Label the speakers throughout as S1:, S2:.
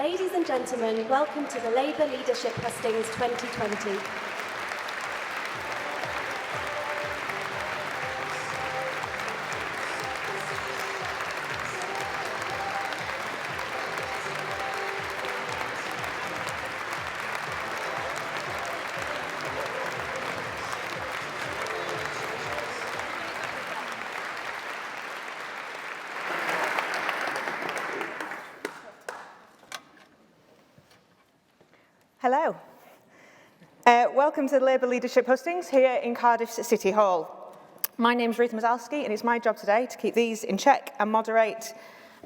S1: Ladies and gentlemen, welcome to the Labour Leadership Hustings 2020.
S2: Hello. Welcome to the Labour Leadership Hustings here in Cardiff City Hall. My name's Ruth Mazalski and it's my job today to keep these in check and moderate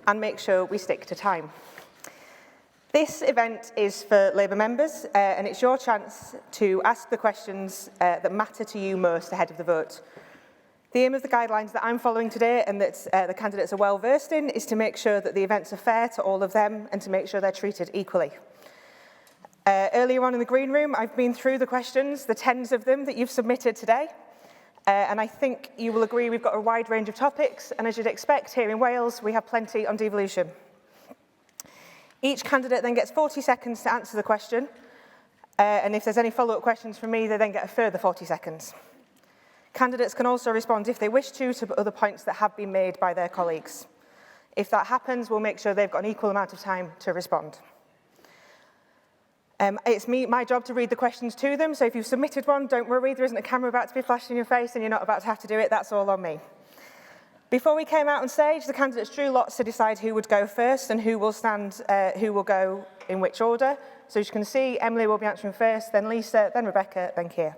S2: and make sure we stick to time. This event is for Labour members and it's your chance to ask the questions that matter to you most ahead of the vote. The aim of the guidelines that I'm following today and that the candidates are well versed in is to make sure that the events are fair to all of them and to make sure they're treated equally. Earlier on in the green room, I've been through the questions, the tens of them that you've submitted today, and I think you will agree we've got a wide range of topics, and as you'd expect here in Wales, we have plenty on devolution. Each candidate then gets 40 seconds to answer the question, and if there's any follow-up questions from me, they then get a further 40 seconds. Candidates can also respond, if they wish to other points that have been made by their colleagues. If that happens, we'll make sure they've got an equal amount of time to respond. It's my job to read the questions to them, so if you've submitted one, don't worry, there isn't a camera about to be flashed in your face and you're not about to have to do it, that's all on me. Before we came out on stage, the candidates drew lots to decide who would go first and who will go in which order. So as you can see, Emily will be answering first, then Lisa, then Rebecca, then Keir.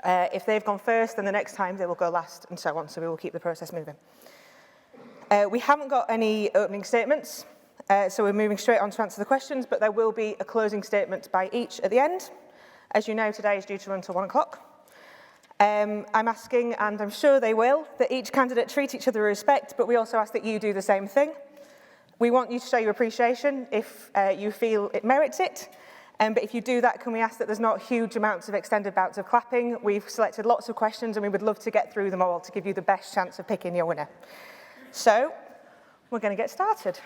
S2: If they've gone first, then the next time they will go last and so on, so we will keep the process moving. We haven't got any opening statements. So we're moving straight on to answer the questions, but there will be a closing statement by each at the end. As you know, today is due to run till 1 o'clock. I'm asking, and I'm sure they will, that each candidate treat each other with respect, but we also ask that you do the same thing. We want you to show your appreciation if you feel it merits it. But if you do that, can we ask that there's not huge amounts of extended bouts of clapping? We've selected lots of questions and we would love to get through them all to give you the best chance of picking your winner. So, we're going to get started.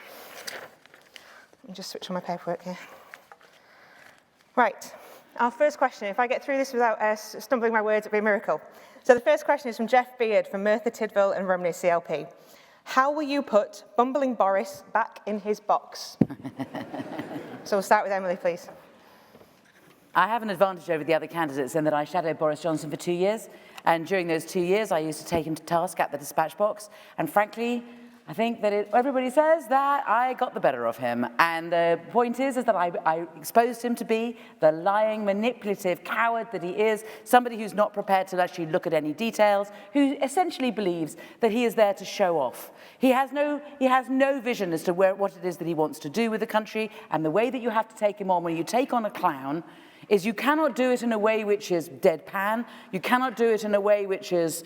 S2: Let me just switch on my paperwork here. Right, our first question, if I get through this without stumbling my words, it'd be a miracle. So the first question is from Jeff Beard from Merthyr Tydfil and Romney CLP. How will you put bumbling Boris back in his box? So we'll start with Emily, please.
S3: I have an advantage over the other candidates in that I shadowed Boris Johnson for 2 years. And during those 2 years, I used to take him to task at the dispatch box. And frankly, I think that everybody says that I got the better of him. And the point is that I exposed him to be the lying, manipulative coward that he is, somebody who's not prepared to actually look at any details, who essentially believes that he is there to show off. He has no vision as to what it is that he wants to do with the country, and the way that you have to take him on when you take on a clown is you cannot do it in a way which is deadpan, you cannot do it in a way which is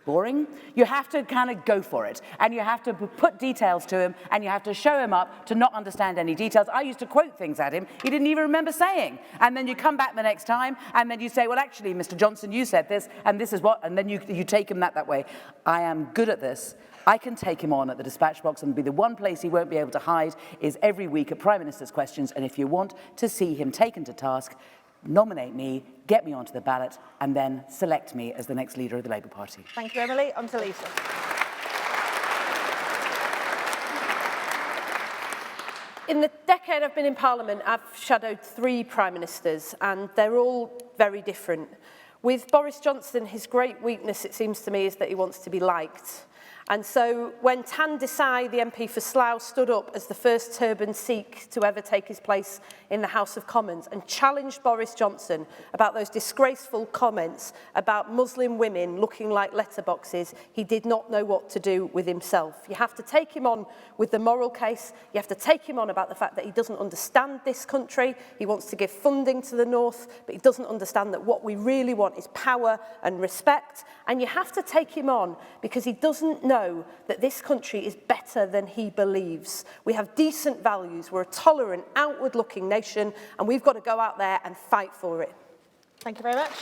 S3: boring. You have to kind of go for it, and you have to put details to him, and you have to show him up to not understand any details. I used to quote things at him he didn't even remember saying, and then you come back the next time, and then you say, well, actually, Mr. Johnson, you said this, and this is what, and then you take him that way. I am good at this. I can take him on at the dispatch box, and be the one place he won't be able to hide is every week at Prime Minister's Questions, and if you want to see him taken to task, nominate me, get me onto the ballot, and then select me as the next leader of the Labour Party.
S2: Thank you, Emily. On to Lisa.
S4: In the decade I've been in Parliament, I've shadowed 3 Prime Ministers, and they're all very different. With Boris Johnson, his great weakness, it seems to me, is that he wants to be liked. And so when Tan Desai, the MP for Slough, stood up as the first turban Sikh to ever take his place in the House of Commons and challenged Boris Johnson about those disgraceful comments about Muslim women looking like letterboxes, he did not know what to do with himself. You have to take him on with the moral case. You have to take him on about the fact that he doesn't understand this country. He wants to give funding to the North, but he doesn't understand that what we really want is power and respect. And you have to take him on because he doesn't know that this country is better than he believes. We have decent values, we're a tolerant, outward-looking nation, and we've got to go out there and fight for it.
S2: Thank you very much.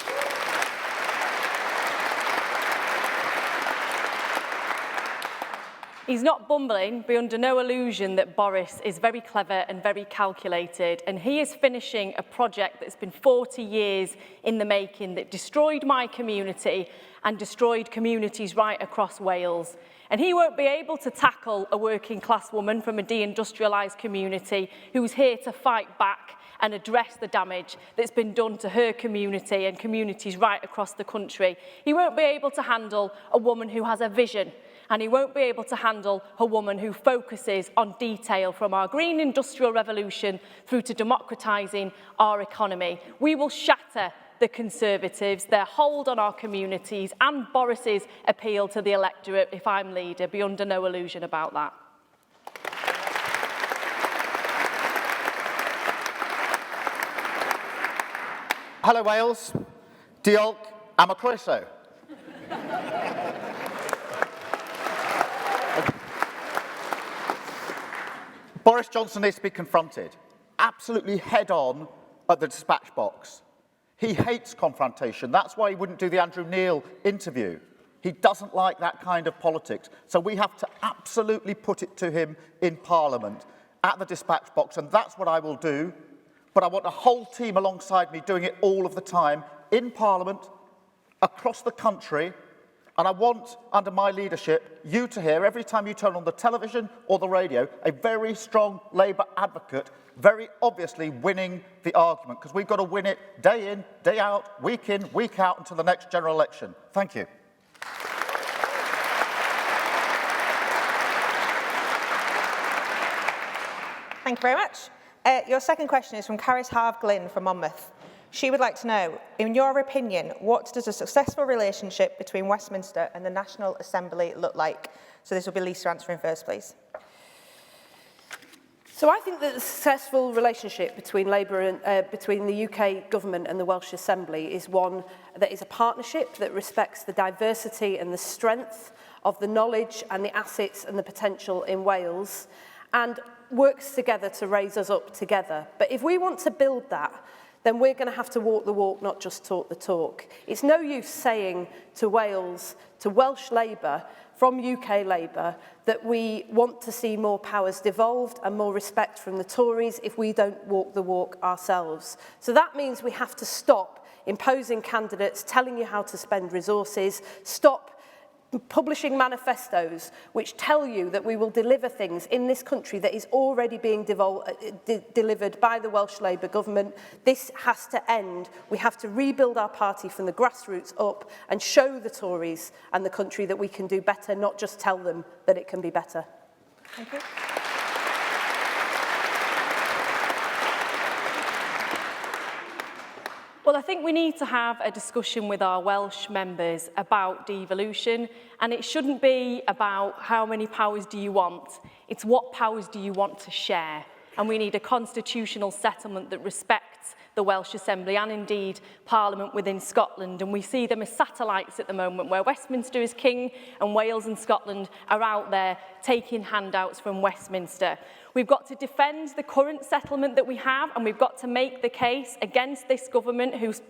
S5: He's not bumbling, be under no illusion that Boris is very clever and very calculated, and he is finishing a project that's been 40 years in the making that destroyed my community and destroyed communities right across Wales. And he won't be able to tackle a working class woman from a deindustrialised community who's here to fight back and address the damage that's been done to her community and communities right across the country. He won't be able to handle a woman who has a vision, and he won't be able to handle a woman who focuses on detail, from our green industrial revolution through to democratising our economy. We will shatter the Conservatives, their hold on our communities, and Boris's appeal to the electorate if I'm leader. Be under no illusion about that.
S6: Hello Wales, diolch am y croeso. Boris Johnson needs to be confronted, absolutely head-on at the dispatch box. He hates confrontation. That's why he wouldn't do the Andrew Neil interview. He doesn't like that kind of politics. So we have to absolutely put it to him in Parliament, at the dispatch box, and that's what I will do. But I want a whole team alongside me doing it all of the time, in Parliament, across the country, and I want, under my leadership, you to hear, every time you turn on the television or the radio, a very strong Labour advocate, very obviously winning the argument, because we've got to win it day in, day out, week in, week out, until the next general election. Thank you.
S2: Thank you very much. Your second question is from Caris Harve-Glynn from Monmouth. She would like to know, in your opinion, what does a successful relationship between Westminster and the National Assembly look like? So this will be Lisa answering first, please.
S4: So I think that the successful relationship between Labour and between the UK government and the Welsh Assembly is one that is a partnership that respects the diversity and the strength of the knowledge and the assets and the potential in Wales, and works together to raise us up together. But if we want to build that, then we're going to have to walk the walk, not just talk the talk. It's no use saying to Wales, to Welsh Labour, from UK Labour, that we want to see more powers devolved and more respect from the Tories if we don't walk the walk ourselves. So that means we have to stop imposing candidates, telling you how to spend resources, stop publishing manifestos which tell you that we will deliver things in this country that is already being delivered by the Welsh Labour government. This has to end. We have to rebuild our party from the grassroots up and show the Tories and the country that we can do better, not just tell them that it can be better.
S2: Thank you.
S5: Well, I think we need to have a discussion with our Welsh members about devolution, and it shouldn't be about how many powers do you want, it's what powers do you want to share. And we need a constitutional settlement that respects the Welsh Assembly and indeed Parliament within Scotland. And we see them as satellites at the moment, where Westminster is king and Wales and Scotland are out there taking handouts from Westminster. We've got to defend the current settlement that we have, and we've got to make the case against this government who's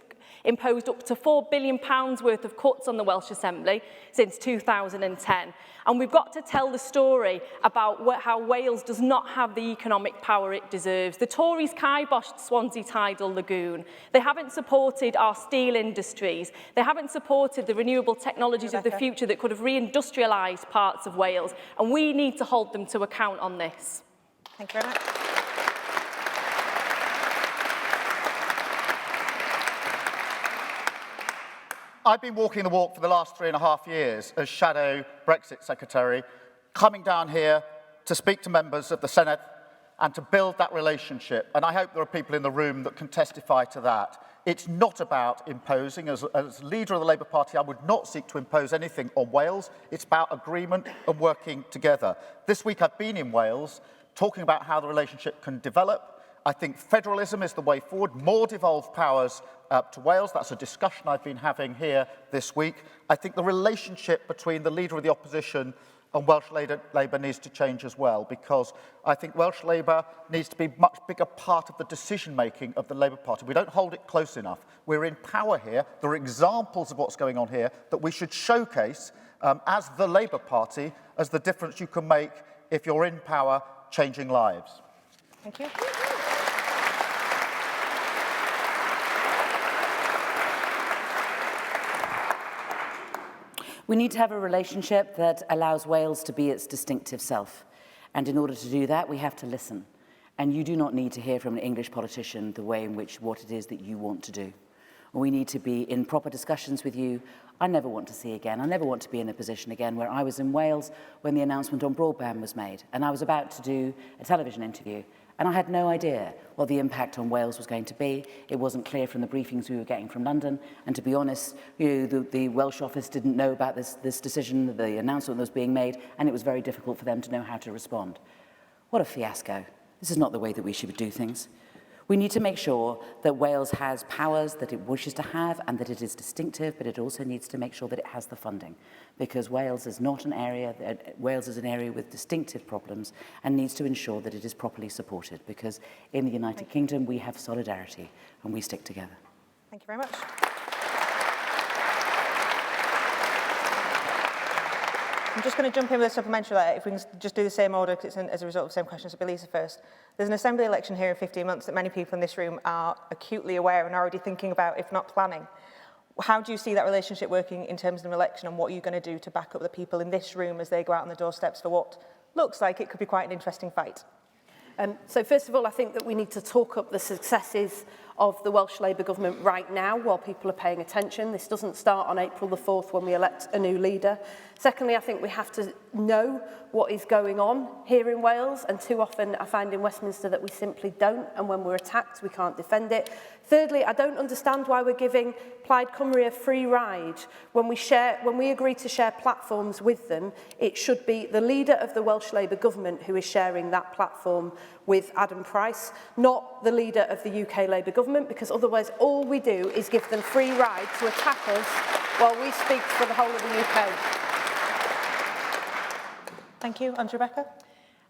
S5: imposed up to £4 billion worth of cuts on the Welsh Assembly since 2010. And we've got to tell the story about how Wales does not have the economic power it deserves. The Tories kiboshed Swansea Tidal Lagoon. They haven't supported our steel industries. They haven't supported the renewable technologies of the future that could have reindustrialised parts of Wales. And we need to hold them to account on this.
S2: Thank you very much.
S6: I've been walking the walk for the last 3.5 years as Shadow Brexit Secretary, coming down here to speak to members of the Senate and to build that relationship. And I hope there are people in the room that can testify to that. It's not about imposing. As leader of the Labour Party, I would not seek to impose anything on Wales. It's about agreement and working together. This week I've been in Wales talking about how the relationship can develop. I think federalism is the way forward, more devolved powers to Wales. That's a discussion I've been having here this week. I think the relationship between the Leader of the Opposition and Welsh Labour needs to change as well, because I think Welsh Labour needs to be a much bigger part of the decision-making of the Labour Party. We don't hold it close enough. We're in power here. There are examples of what's going on here that we should showcase as the Labour Party, as the difference you can make if you're in power, changing lives.
S2: Thank you.
S3: We need to have a relationship that allows Wales to be its distinctive self. And in order to do that, we have to listen. And you do not need to hear from an English politician the way in which what it is that you want to do. We need to be in proper discussions with you. I never want to see again. I never want to be in a position again where I was in Wales when the announcement on broadband was made. And I was about to do a television interview. And I had no idea what the impact on Wales was going to be. It wasn't clear from the briefings we were getting from London. And to be honest, the Welsh office didn't know about this decision, the announcement that was being made, and it was very difficult for them to know how to respond. What a fiasco. This is not the way that we should do things. We need to make sure that Wales has powers that it wishes to have and that it is distinctive, but it also needs to make sure that it has the funding, because Wales is not an area, Wales is an area with distinctive problems and needs to ensure that it is properly supported, because in the United Kingdom we have solidarity and we stick together.
S2: Thank you very much. I'm just going to jump in with a supplementary letter, if we can just do the same order, because it's as a result of the same questions. So Lisa first. There's an Assembly election here in 15 months that many people in this room are acutely aware and already thinking about, if not planning. How do you see that relationship working in terms of an election, and what are you going to do to back up the people in this room as they go out on the doorsteps for what looks like it could be quite an interesting fight?
S4: So first of all, I think that we need to talk up the successes of the Welsh Labour government right now while people are paying attention. This doesn't start on April the 4th when we elect a new leader. Secondly, I think we have to know what is going on here in Wales, and too often I find in Westminster that we simply don't, and when we're attacked we can't defend it. Thirdly, I don't understand why we're giving Plaid Cymru a free ride. When we agree to share platforms with them, it should be the leader of the Welsh Labour government who is sharing that platform with Adam Price, not the leader of the UK Labour government, because otherwise all we do is give them free ride to attack us while we speak for the whole of the UK.
S2: Thank you. And Rebecca?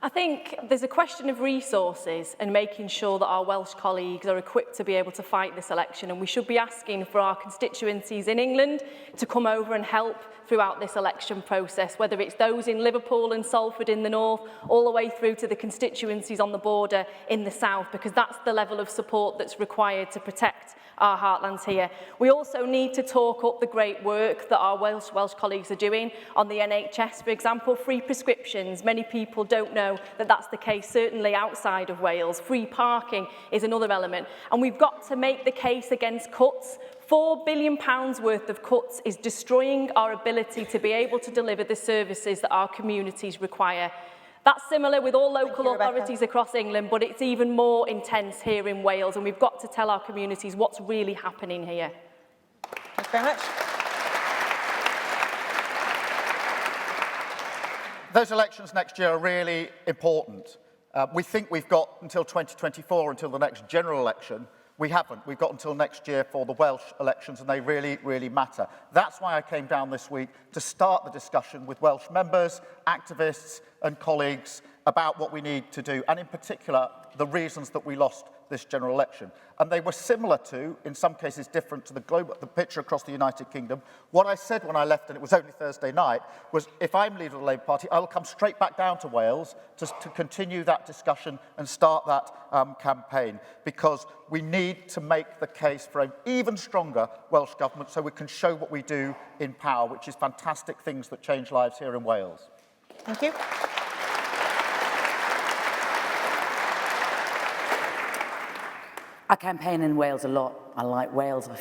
S5: I think there's a question of resources and making sure that our Welsh colleagues are equipped to be able to fight this election, and we should be asking for our constituencies in England to come over and help throughout this election process, whether it's those in Liverpool and Salford in the north, all the way through to the constituencies on the border in the south, because that's the level of support that's required to protect our heartlands here. We also need to talk up the great work that our Welsh colleagues are doing on the NHS, for example, free prescriptions. Many people don't know that that's the case, certainly outside of Wales. Free parking is another element. And we've got to make the case against cuts. £4 billion worth of cuts is destroying our ability to be able to deliver the services that our communities require. That's similar with all local authorities across England, but it's even more intense here in Wales, and we've got to tell our communities what's really happening here.
S2: Thanks very much.
S6: Those elections next year are really important. We think we've got until 2024, until the next general election. We haven't. We've got until next year for the Welsh elections, and they really, really matter. That's why I came down this week to start the discussion with Welsh members, activists and colleagues about what we need to do, and in particular, the reasons that we lost this general election. And they were similar to, in some cases different to the picture across the United Kingdom. What I said when I left, and it was only Thursday night, was if I'm leader of the Labour Party, I will come straight back down to Wales to continue that discussion and start that campaign, because we need to make the case for an even stronger Welsh government so we can show what we do in power, which is fantastic things that change lives here in Wales.
S2: Thank you.
S3: I campaign in Wales a lot. I like Wales. It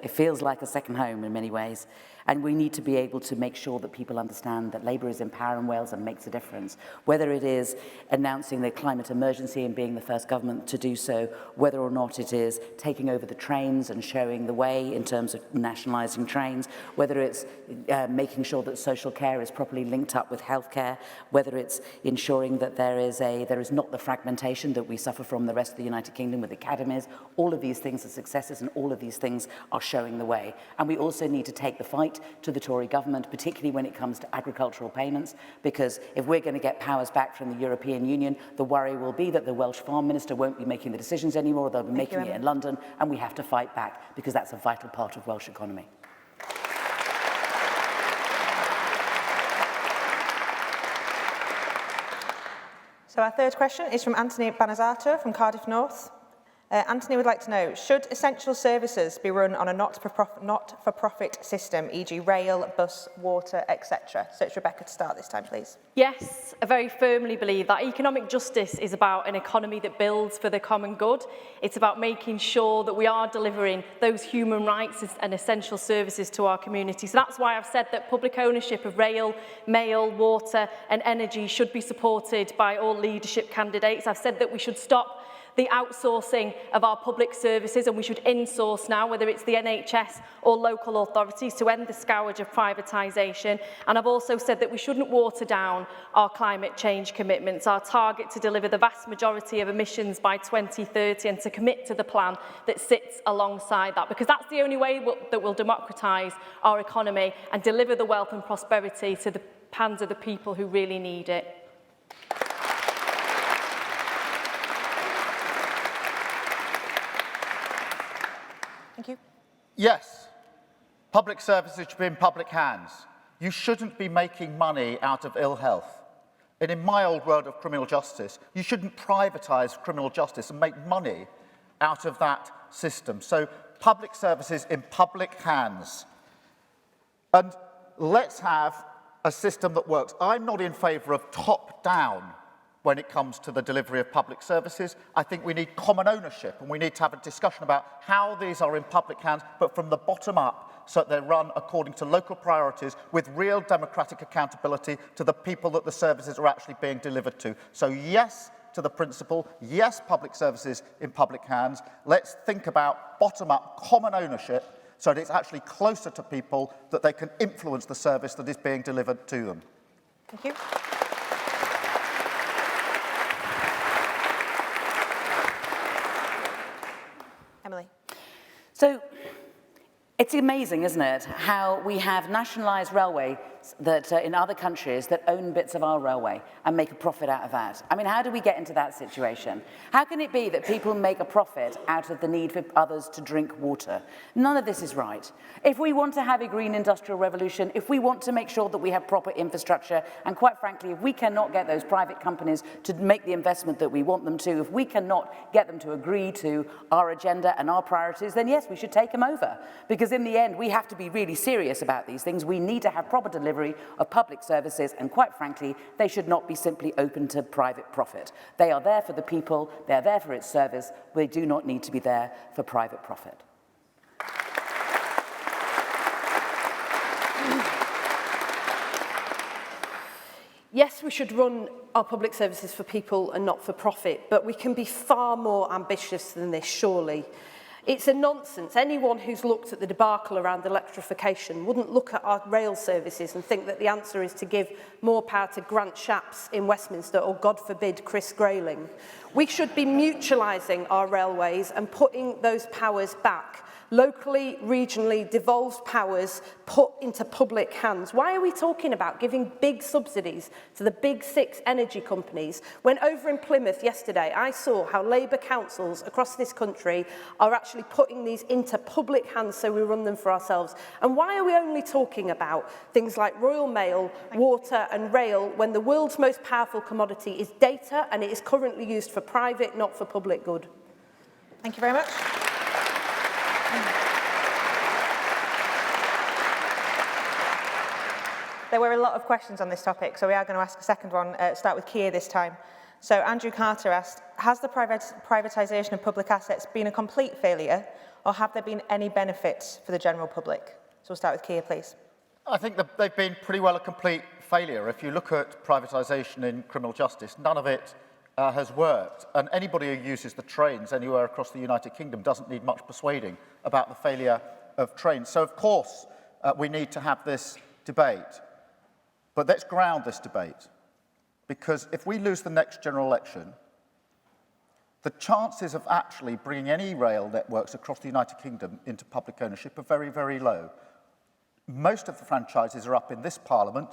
S3: feels like a second home in many ways. And we need to be able to make sure that people understand that Labour is in power in Wales and makes a difference. Whether it is announcing the climate emergency and being the first government to do so, whether or not it is taking over the trains and showing the way in terms of nationalising trains, whether it's making sure that social care is properly linked up with healthcare, whether it's ensuring that there is not the fragmentation that we suffer from the rest of the United Kingdom with academies. All of these things are successes services and all of these things are showing the way. And we also need to take the fight to the Tory government, particularly when it comes to agricultural payments, because if we're going to get powers back from the European Union, the worry will be that the Welsh Farm Minister won't be making the decisions anymore, they'll be making it in London, and we have to fight back because that's a vital part of Welsh economy.
S2: So our third question is from Anthony Banazzato from Cardiff North. Anthony would like to know, should essential services be run on a not-for-profit system, e.g. rail, bus, water, etc.? So it's Rebecca to start this time, please.
S5: Yes, I very firmly believe that economic justice is about an economy that builds for the common good. It's about making sure that we are delivering those human rights and essential services to our community. So that's why I've said that public ownership of rail, mail, water and energy should be supported by all leadership candidates. I've said that we should stop the outsourcing of our public services and we should insource now, whether it's the NHS or local authorities, to end the scourge of privatisation. And I've also said that we shouldn't water down our climate change commitments, our target to deliver the vast majority of emissions by 2030 and to commit to the plan that sits alongside that, because that's the only way that will democratise our economy and deliver the wealth and prosperity to the hands of the people who really need it.
S2: Thank you.
S6: Yes, public services should be in public hands. You shouldn't be making money out of ill health. And in my old world of criminal justice, you shouldn't privatise criminal justice and make money out of that system. So public services in public hands. And let's have a system that works. I'm not in favour of top-down when it comes to the delivery of public services. I think we need common ownership and we need to have a discussion about how these are in public hands, but from the bottom up, so that they're run according to local priorities with real democratic accountability to the people that the services are actually being delivered to. So yes to the principle, yes public services in public hands. Let's think about bottom-up common ownership so that it's actually closer to people, that they can influence the service that is being delivered to them.
S2: Thank you. Emily.
S3: So it's amazing, isn't it, how we have nationalised railways that in other countries that own bits of our railway and make a profit out of that. I mean, how do we get into that situation? How can it be that people make a profit out of the need for others to drink water? None of this is right. If we want to have a green industrial revolution, if we want to make sure that we have proper infrastructure, and quite frankly, if we cannot get those private companies to make the investment that we want them to, if we cannot get them to agree to our agenda and our priorities, then yes, we should take them over. Because in the end, we have to be really serious about these things. We need to have proper delivery of public services, and quite frankly, they should not be simply open to private profit. They are there for the people, they are there for its service, they do not need to be there for private profit.
S4: Yes, we should run our public services for people and not for profit, but we can be far more ambitious than this, surely. It's a nonsense. Anyone who's looked at the debacle around electrification wouldn't look at our rail services and think that the answer is to give more power to Grant Shapps in Westminster or, God forbid, Chris Grayling. We should be mutualising our railways and putting those powers back. Locally, regionally, devolved powers put into public hands. Why are we talking about giving big subsidies to the big 6 energy companies when over in Plymouth yesterday I saw how Labour councils across this country are actually putting these into public hands so we run them for ourselves? And why are we only talking about things like Royal Mail, water and rail when the world's most powerful commodity is data and it is currently used for private, not for public good?
S2: Thank you very much. There were a lot of questions on this topic, so we are going to ask a second one, start with Keir this time. So Andrew Carter asked, has the privatisation of public assets been a complete failure, or have there been any benefits for the general public? So we'll start with Keir, please.
S6: I think that they've been pretty well a complete failure. If you look at privatisation in criminal justice, none of it has worked. And anybody who uses the trains anywhere across the United Kingdom doesn't need much persuading about the failure of trains. So, of course, we need to have this debate. But let's ground this debate. Because if we lose the next general election, the chances of actually bringing any rail networks across the United Kingdom into public ownership are very, very low. Most of the franchises are up in this Parliament.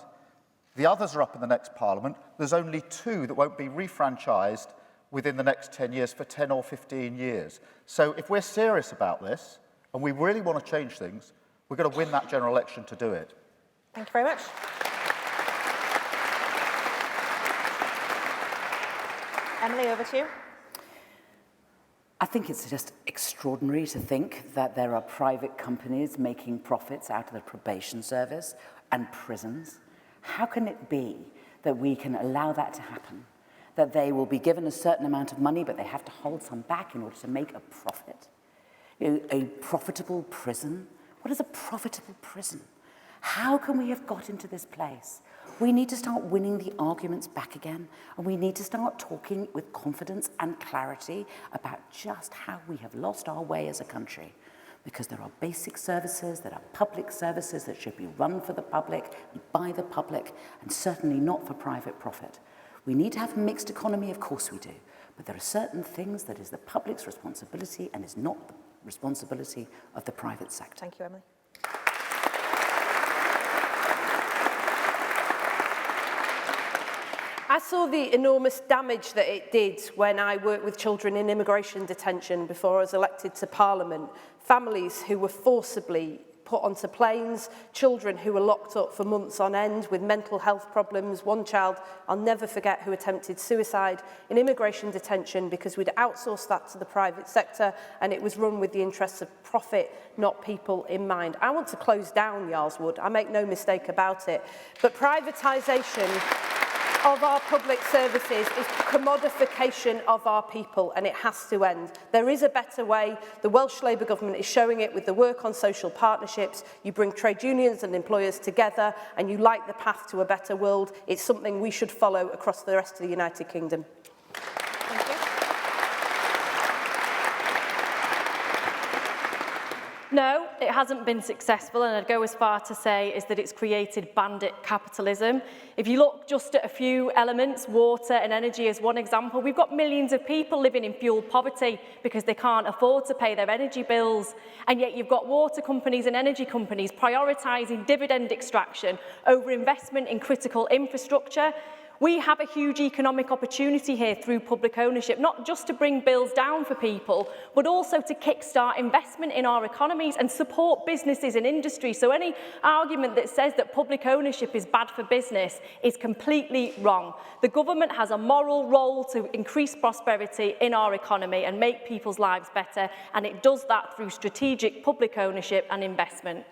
S6: The others are up in the next Parliament. There's only 2 that won't be refranchised within the next 10 years for 10 or 15 years. So if we're serious about this and we really want to change things, we're going to win that general election to do it.
S2: Thank you very much. Emily, over to you.
S3: I think it's just extraordinary to think that there are private companies making profits out of the probation service and prisons. How can it be that we can allow that to happen? That they will be given a certain amount of money, but they have to hold some back in order to make a profit? You know, a profitable prison? What is a profitable prison? How can we have got into this place? We need to start winning the arguments back again, and we need to start talking with confidence and clarity about just how we have lost our way as a country. Because there are basic services, there are public services that should be run for the public, by the public, and certainly not for private profit. We need to have a mixed economy, of course we do, but there are certain things that is the public's responsibility and is not the responsibility of the private sector.
S2: Thank you, Emily.
S4: I saw the enormous damage that it did when I worked with children in immigration detention before I was elected to Parliament. Families who were forcibly put onto planes, children who were locked up for months on end with mental health problems. One child, I'll never forget, who attempted suicide in immigration detention because we'd outsourced that to the private sector and it was run with the interests of profit, not people in mind. I want to close down Yarlswood, I make no mistake about it, but privatisation of our public services is commodification of our people, and it has to end. There is a better way. The Welsh Labour government is showing it with the work on social partnerships. You bring trade unions and employers together and you light the path to a better world. It's something we should follow across the rest of the United Kingdom.
S2: Thank you.
S5: No, it hasn't been successful, and I'd go as far to say is that it's created bandit capitalism. If you look just at a few elements, water and energy as one example, we've got millions of people living in fuel poverty because they can't afford to pay their energy bills, and yet you've got water companies and energy companies prioritising dividend extraction over investment in critical infrastructure. We have a huge economic opportunity here through public ownership, not just to bring bills down for people, but also to kickstart investment in our economies and support businesses and industry. So any argument that says that public ownership is bad for business is completely wrong. The government has a moral role to increase prosperity in our economy and make people's lives better, and it does that through strategic public ownership and investment.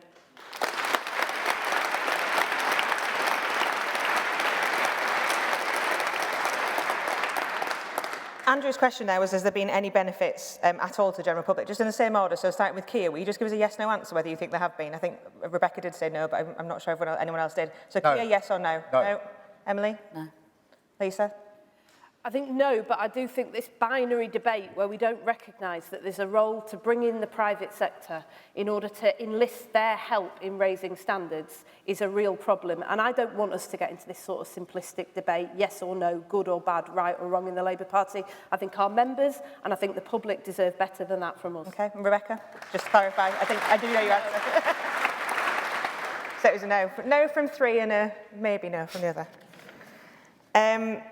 S2: Andrew's question there was, has there been any benefits at all to the general public? Just in the same order, so starting with Keir, will you just give us a yes-no answer whether you think there have been? I think Rebecca did say no, but I'm not sure if anyone else did. So
S6: No.
S2: Keir, yes or no?
S6: No.
S2: Emily?
S3: No.
S2: Lisa?
S4: I think no, but I do think this binary debate where we don't recognise that there's a role to bring in the private sector in order to enlist their help in raising standards is a real problem. And I don't want us to get into this sort of simplistic debate, yes or no, good or bad, right or wrong in the Labour Party. I think our members and I think the public deserve better than that from us.
S2: Okay, and Rebecca, just to clarify, I do know your answer. So it was a no. No from 3 and a maybe no from the other.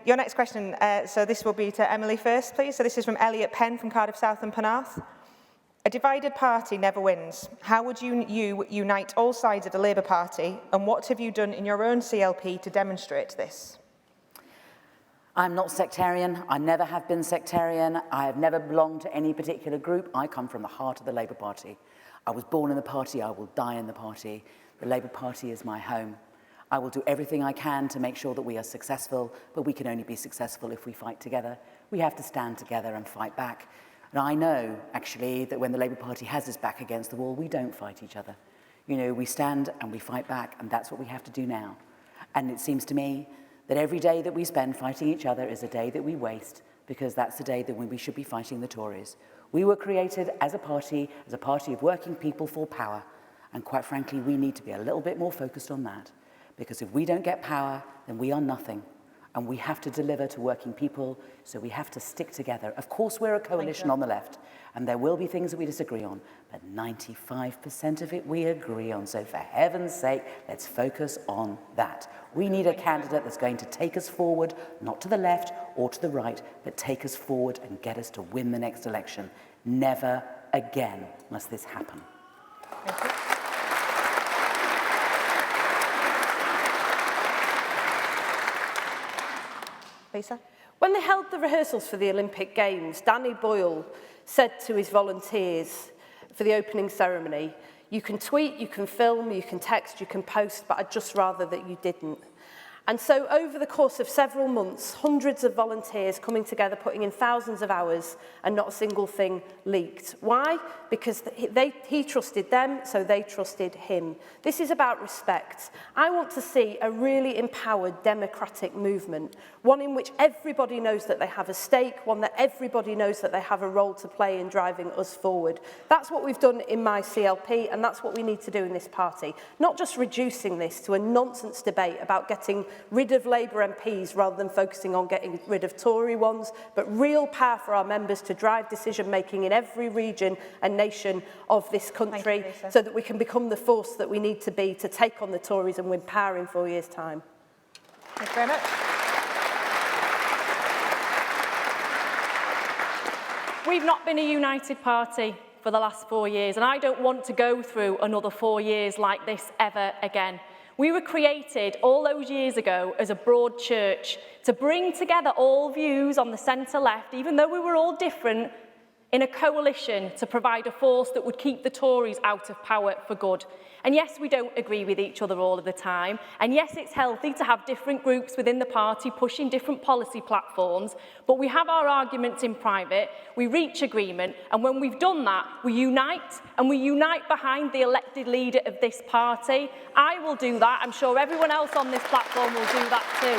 S2: Your next question, so this will be to Emily first, please. So this is from Elliot Penn from Cardiff South and Penarth. A divided party never wins. How would you unite all sides of the Labour Party, and what have you done in your own CLP to demonstrate this?
S3: I'm not sectarian. I never have been sectarian. I have never belonged to any particular group. I come from the heart of the Labour Party. I was born in the party. I will die in the party. The Labour Party is my home. I will do everything I can to make sure that we are successful, but we can only be successful if we fight together. We have to stand together and fight back. And I know, actually, that when the Labour Party has its back against the wall, we don't fight each other. You know, we stand and we fight back, and that's what we have to do now. And it seems to me that every day that we spend fighting each other is a day that we waste, because that's the day that when we should be fighting the Tories. We were created as a party of working people for power. And quite frankly, we need to be a little bit more focused on that. Because if we don't get power, then we are nothing. and we have to deliver to working people, so we have to stick together. Of course, we're a coalition on the left, and there will be things that we disagree on, but 95% of it we agree on. So for heaven's sake, let's focus on that. We need a candidate that's going to take us forward, not to the left or to the right, but take us forward and get us to win the next election. Never again must this happen.
S2: Thank you. Lisa?
S4: When they held the rehearsals for the Olympic Games, Danny Boyle said to his volunteers for the opening ceremony, "You can tweet, you can film, you can text, you can post, but I'd just rather that you didn't." And so over the course of several months, hundreds of volunteers coming together, putting in thousands of hours, and not a single thing leaked. Why? Because he trusted them, so they trusted him. This is about respect. I want to see a really empowered democratic movement, one in which everybody knows that they have a stake, one that everybody knows that they have a role to play in driving us forward. That's what we've done in my CLP, and that's what we need to do in this party. Not just reducing this to a nonsense debate about getting rid of Labour MPs rather than focusing on getting rid of Tory ones, but real power for our members to drive decision-making in every region and nation of this country so that we can become the force that we need to be to take on the Tories and win power in 4 years' time.
S2: Thank you very much.
S5: We've not been a united party for the last 4 years, and I don't want to go through another 4 years like this ever again. We were created all those years ago as a broad church to bring together all views on the centre-left, even though we were all different, in a coalition to provide a force that would keep the Tories out of power for good. And yes, we don't agree with each other all of the time. And yes, it's healthy to have different groups within the party pushing different policy platforms. But we have our arguments in private, we reach agreement, and when we've done that, we unite, and we unite behind the elected leader of this party. I will do that. I'm sure everyone else on this platform will do that too.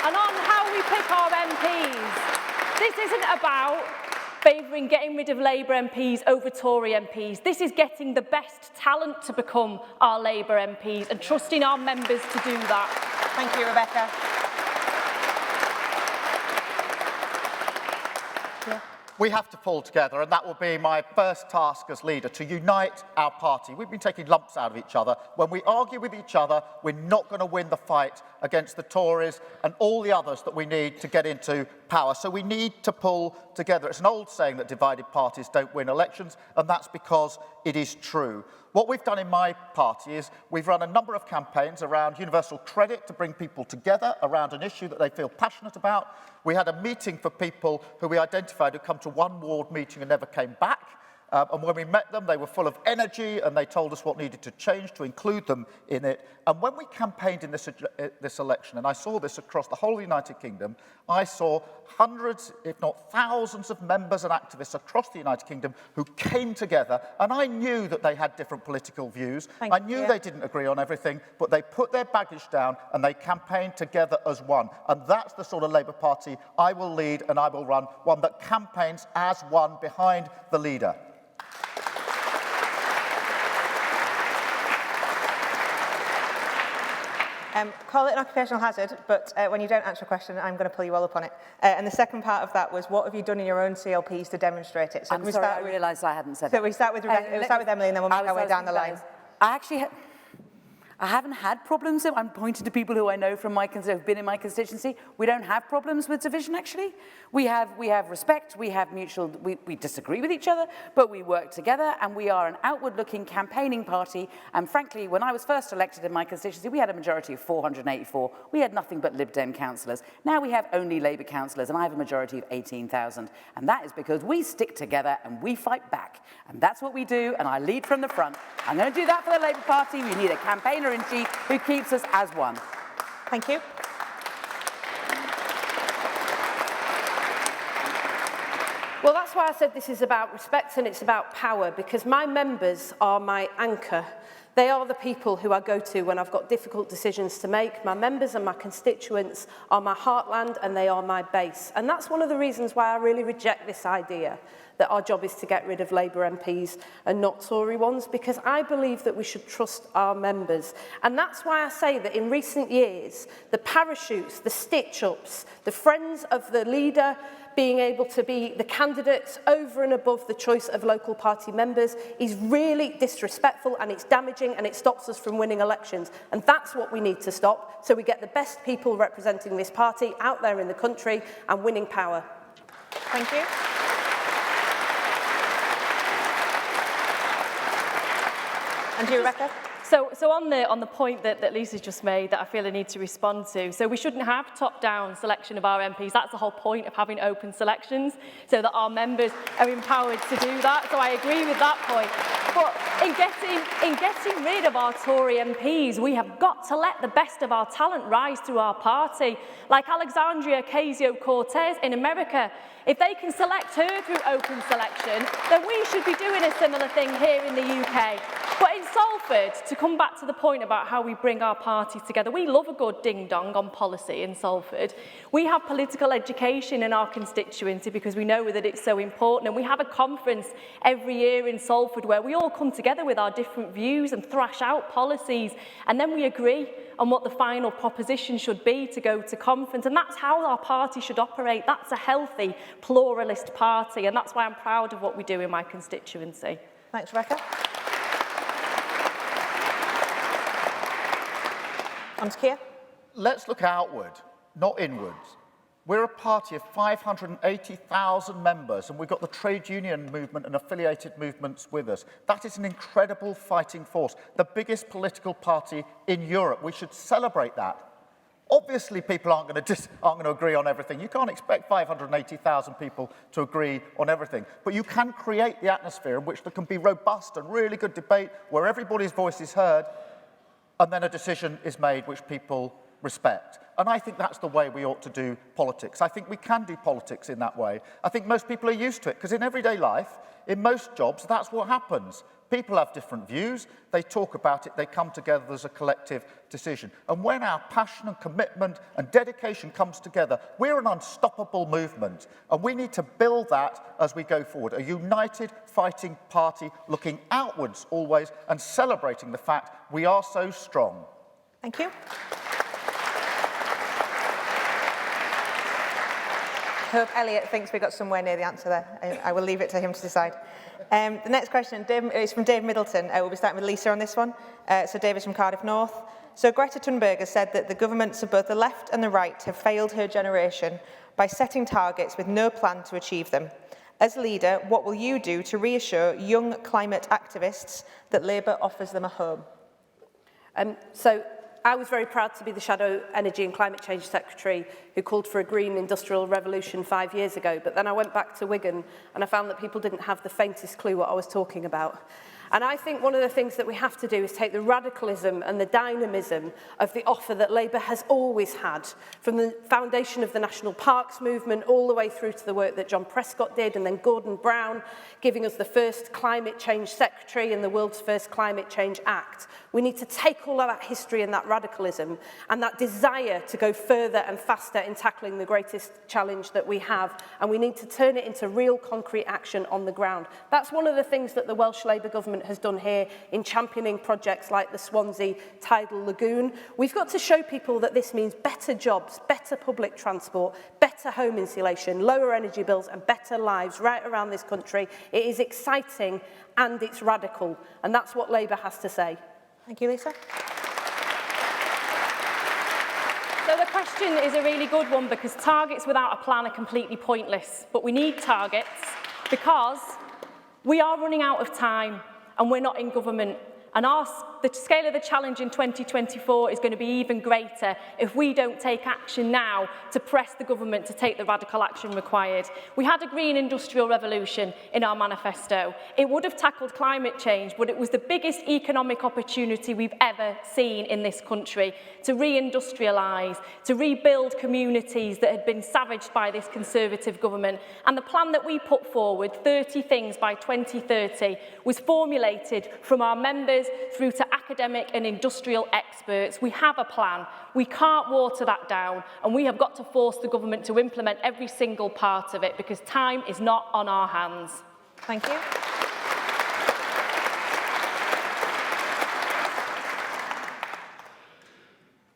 S5: And on how we pick our MPs, this isn't about favouring getting rid of Labour MPs over Tory MPs. This is getting the best talent to become our Labour MPs and trusting our members to do that.
S2: Thank you, Rebecca.
S6: We have to pull together, and that will be my first task as leader, to unite our party. We've been taking lumps out of each other. When we argue with each other, we're not going to win the fight against the Tories and all the others that we need to get into power. So we need to pull together. It's an old saying that divided parties don't win elections, and that's because it is true. What we've done in my party is we've run a number of campaigns around universal credit to bring people together around an issue that they feel passionate about. We had a meeting for people who we identified who come to one ward meeting and never came back. And when we met them, they were full of energy and they told us what needed to change to include them in it. And when we campaigned in this election, and I saw this across the whole United Kingdom, I saw hundreds, if not thousands, of members and activists across the United Kingdom who came together, and I knew that they had different political views. I knew they didn't agree on everything, but they put their baggage down and they campaigned together as one. And that's the sort of Labour Party I will lead and I will run, one that campaigns as one behind the leader.
S2: Call it an occupational hazard, but when you don't answer a question, I'm going to pull you all up on it. And the second part of that was, what have you done in your own CLPs to demonstrate it? So
S3: I'm sorry, I realised I hadn't said it.
S2: So we start with Rebecca, we'll start with Emily, and then we'll make our way down the line.
S3: I haven't had problems. I'm pointing to people who I know from who've been in my constituency. We don't have problems with division, actually. We have respect, we have mutual, we disagree with each other, but we work together, and we are an outward-looking campaigning party. And frankly, when I was first elected in my constituency, we had a majority of 484. We had nothing but Lib Dem councillors. Now we have only Labour councillors, and I have a majority of 18,000. And that is because we stick together and we fight back. And that's what we do, and I lead from the front. I'm going to do that for the Labour Party. We need a campaigner-in-chief who keeps us as one.
S2: Thank you.
S4: Well, that's that's why I said this is about respect and it's about power, because my members are my anchor. They are the people who I go to when I've got difficult decisions to make. My members and my constituents are my heartland and they are my base. And that's one of the reasons why I really reject this idea that our job is to get rid of Labour MPs and not Tory ones, because I believe that we should trust our members. And that's why I say that in recent years, the parachutes, the stitch-ups, the friends of the leader being able to be the candidates over and above the choice of local party members is really disrespectful, and it's damaging, and it stops us from winning elections. And that's what we need to stop, so we get the best people representing this party out there in the country and winning power.
S2: Thank you. And you, Rebecca?
S5: So on the point that Lisa's just made that I feel I need to respond to, so we shouldn't have top-down selection of our MPs. That's the whole point of having open selections, so that our members are empowered to do that. So I agree with that point. But in getting rid of our Tory MPs, we have got to let the best of our talent rise through our party. Like Alexandria Ocasio-Cortez in America, if they can select her through open selection, then we should be doing a similar thing here in the UK. But in Salford, to come back to the point about how we bring our party together, we love a good ding-dong on policy in Salford. We have political education in our constituency because we know that it's so important, and we have a conference every year in Salford where we all come together with our different views and thrash out policies, and then we agree on what the final proposition should be to go to conference, and that's how our party should operate. That's a healthy, pluralist party, and that's why I'm proud of what we do in my constituency.
S2: Thanks, Rebecca. On to Keir.
S6: Let's look outward, not inwards. We're a party of 580,000 members, and we've got the trade union movement and affiliated movements with us. That is an incredible fighting force, the biggest political party in Europe. We should celebrate that. Obviously, people aren't going to agree on everything. You can't expect 580,000 people to agree on everything. But you can create the atmosphere in which there can be robust and really good debate where everybody's voice is heard, and then a decision is made which people respect. And I think that's the way we ought to do politics. I think we can do politics in that way. I think most people are used to it, because in everyday life, in most jobs, that's what happens. People have different views, they talk about it, they come together as a collective decision. And when our passion and commitment and dedication comes together, we're an unstoppable movement. And we need to build that as we go forward. A united, fighting party, looking outwards always and celebrating the fact we are so strong.
S2: Thank you. I hope Elliot thinks we got somewhere near the answer there. I will leave it to him to decide. The next question is from Dave Middleton. We'll be starting with Lisa on this one. So David's from Cardiff North. So Greta Thunberg has said that the governments of both the left and the right have failed her generation by setting targets with no plan to achieve them. As leader, what will you do to reassure young climate activists that Labour offers them a home?
S4: So I was very proud to be the Shadow Energy and Climate Change Secretary who called for a green industrial revolution 5 years ago. But then I went back to Wigan and I found that people didn't have the faintest clue what I was talking about. And I think one of the things that we have to do is take the radicalism and the dynamism of the offer that Labour has always had, from the foundation of the National Parks movement all the way through to the work that John Prescott did, and then Gordon Brown giving us the first climate change secretary and the world's first climate change act. We need to take all of that history and that radicalism and that desire to go further and faster in tackling the greatest challenge that we have, and we need to turn it into real concrete action on the ground. That's one of the things that the Welsh Labour government has done here in championing projects like the Swansea Tidal Lagoon. We've got to show people that this means better jobs, better public transport, better home insulation, lower energy bills and better lives right around this country. It is exciting and it's radical, and that's what Labour has to say.
S2: Thank you, Lisa.
S5: So the question is a really good one, because targets without a plan are completely pointless. But we need targets because we are running out of time and we're not in government. And the scale of the challenge in 2024 is going to be even greater if we don't take action now to press the government to take the radical action required. We had a green industrial revolution in our manifesto. It would have tackled climate change, but it was the biggest economic opportunity we've ever seen in this country to reindustrialise, to rebuild communities that had been savaged by this Conservative government. And the plan that we put forward, 30 things by 2030, was formulated from our members through to academic and industrial experts. We have a plan. We can't water that down, and we have got to force the government to implement every single part of it because time is not on our hands.
S2: Thank you.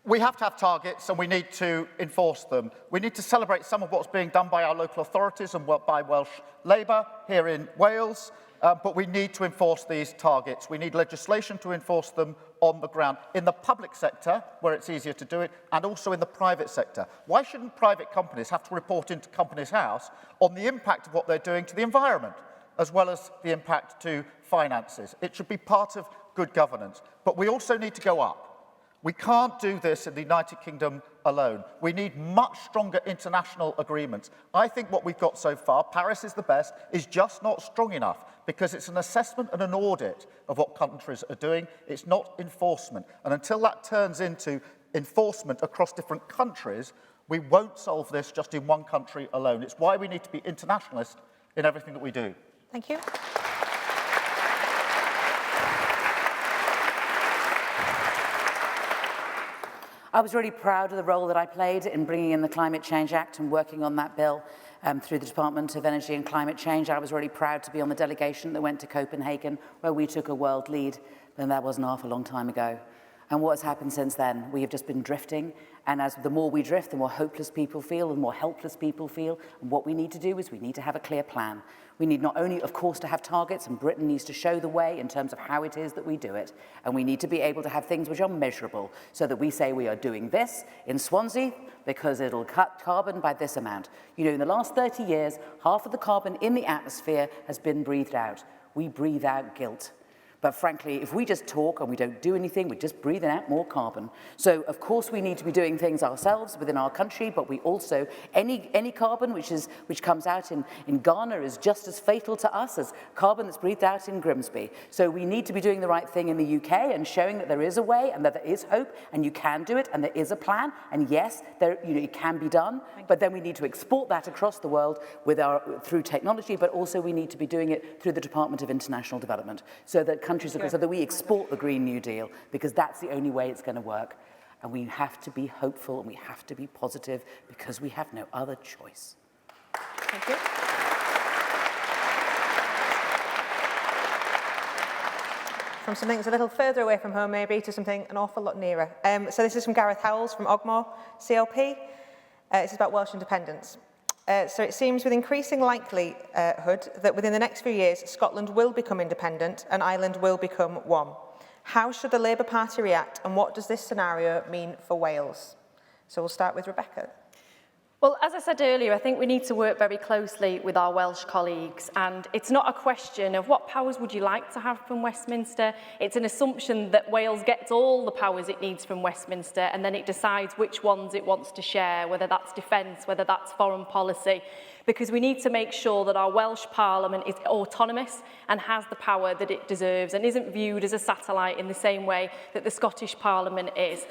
S6: We have to have targets and we need to enforce them. We need to celebrate some of what's being done by our local authorities and by Welsh Labour here in Wales, but we need to enforce these targets. We need legislation to enforce them on the ground, in the public sector, where it's easier to do it, and also in the private sector. Why shouldn't private companies have to report into Companies House on the impact of what they're doing to the environment, as well as the impact to finances? It should be part of good governance. But we also need to go up. We can't do this in the United Kingdom alone. We need much stronger international agreements. I think what we've got so far, Paris is the best, is just not strong enough because it's an assessment and an audit of what countries are doing. It's not enforcement. And until that turns into enforcement across different countries, we won't solve this just in one country alone. It's why we need to be internationalist in everything that we do.
S2: Thank you.
S3: I was really proud of the role that I played in bringing in the Climate Change Act and working on that bill through the Department of Energy and Climate Change. I was really proud to be on the delegation that went to Copenhagen, where we took a world lead, and that wasn't half a long time ago. And what has happened since then? We have just been drifting, and as the more we drift, the more hopeless people feel, the more helpless people feel. And what we need to do is we need to have a clear plan. We need not only, of course, to have targets, and Britain needs to show the way in terms of how it is that we do it, and we need to be able to have things which are measurable, so that we say we are doing this in Swansea because it'll cut carbon by this amount. You know, in the last 30 years, half of the carbon in the atmosphere has been breathed out. We breathe out guilt. But frankly, if we just talk and we don't do anything, we're just breathing out more carbon. So, of course, we need to be doing things ourselves within our country, but we also, any carbon which comes out in Ghana is just as fatal to us as carbon that's breathed out in Grimsby. So we need to be doing the right thing in the UK and showing that there is a way and that there is hope and you can do it and there is a plan. And yes, it can be done, but then we need to export that across the world through technology, but also we need to be doing it through the Department of International Development, so that so that we export the Green New Deal, because that's the only way it's going to work. And we have to be hopeful and we have to be positive because we have no other choice.
S2: Thank you. From something that's a little further away from home, maybe, to something an awful lot nearer. So this is from Gareth Howells from Ogmore CLP. This is about Welsh independence. So it seems with increasing likelihood that within the next few years, Scotland will become independent and Ireland will become one. How should the Labour Party react, and what does this scenario mean for Wales? So we'll start with Rebecca.
S5: Well, as I said earlier, I think we need to work very closely with our Welsh colleagues, and it's not a question of what powers would you like to have from Westminster. It's an assumption that Wales gets all the powers it needs from Westminster, and then it decides which ones it wants to share, whether that's defence, whether that's foreign policy, because we need to make sure that our Welsh Parliament is autonomous and has the power that it deserves and isn't viewed as a satellite in the same way that the Scottish Parliament is.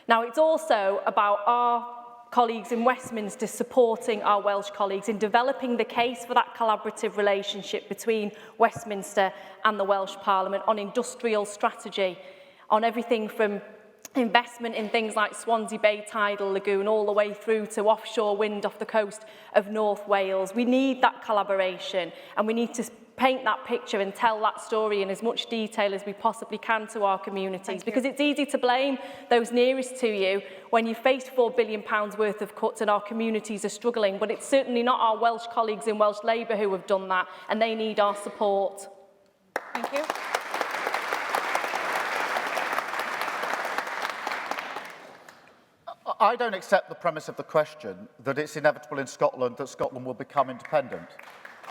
S5: Now, it's also about our colleagues in Westminster supporting our Welsh colleagues in developing the case for that collaborative relationship between Westminster and the Welsh Parliament on industrial strategy, on everything from investment in things like Swansea Bay Tidal Lagoon all the way through to offshore wind off the coast of North Wales. We need that collaboration, and we need to paint that picture and tell that story in as much detail as we possibly can to our communities, because it's easy to blame those nearest to you when you face £4 billion worth of cuts and our communities are struggling, but it's certainly not our Welsh colleagues in Welsh Labour who have done that, and they need our support.
S2: Thank you.
S6: I don't accept the premise of the question that it's inevitable in Scotland that Scotland will become independent.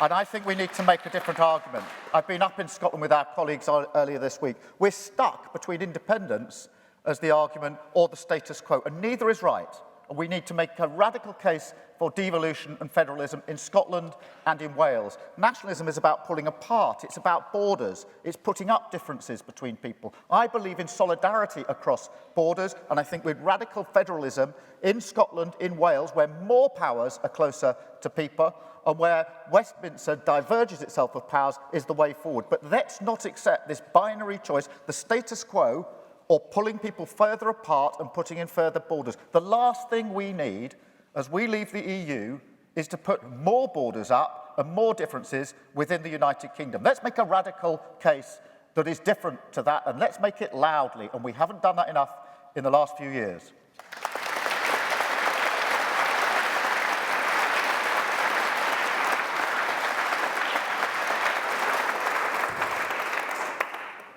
S6: And I think we need to make a different argument. I've been up in Scotland with our colleagues earlier this week. We're stuck between independence as the argument or the status quo, and neither is right. And we need to make a radical case for devolution and federalism in Scotland and in Wales. Nationalism is about pulling apart. It's about borders. It's putting up differences between people. I believe in solidarity across borders, and I think with radical federalism in Scotland, in Wales, where more powers are closer to people, and where Westminster diverges itself of powers, is the way forward. But let's not accept this binary choice, the status quo, or pulling people further apart and putting in further borders. The last thing we need as we leave the EU is to put more borders up and more differences within the United Kingdom. Let's make a radical case that is different to that, and let's make it loudly, and we haven't done that enough in the last few years.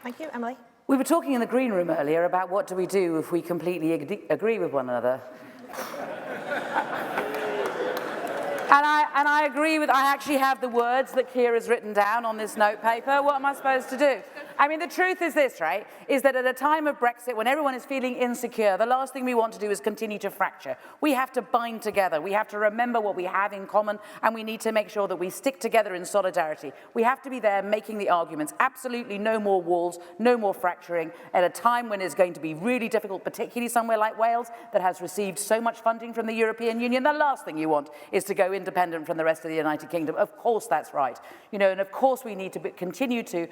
S2: Thank you, Emily.
S3: We were talking in the green room earlier about what do we do if we completely agree with one another. And I agree with, I actually have the words that Kira's written down on this note paper. What am I supposed to do? I mean, the truth is this, right, is that at a time of Brexit, when everyone is feeling insecure, the last thing we want to do is continue to fracture. We have to bind together. We have to remember what we have in common, and we need to make sure that we stick together in solidarity. We have to be there making the arguments. Absolutely no more walls, no more fracturing, at a time when it's going to be really difficult, particularly somewhere like Wales, that has received so much funding from the European Union. The last thing you want is to go independent from the rest of the United Kingdom. Of course that's right. You know, and of course we need to continue to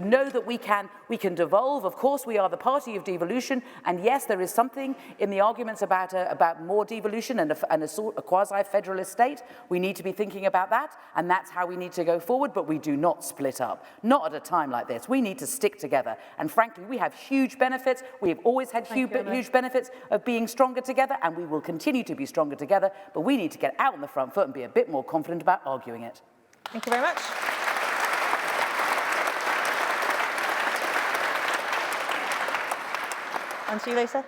S3: know that we can devolve. Of course we are the party of devolution, and yes, there is something in the arguments about more devolution and a quasi-federalist state. We need to be thinking about that, and that's how we need to go forward, but we do not split up. Not at a time like this. We need to stick together, and frankly, we have huge benefits. We have always had huge benefits of being stronger together, and we will continue to be stronger together, but we need to get out on the front foot and be a bit more confident about arguing it.
S2: Thank you very much. And to you, Lisa.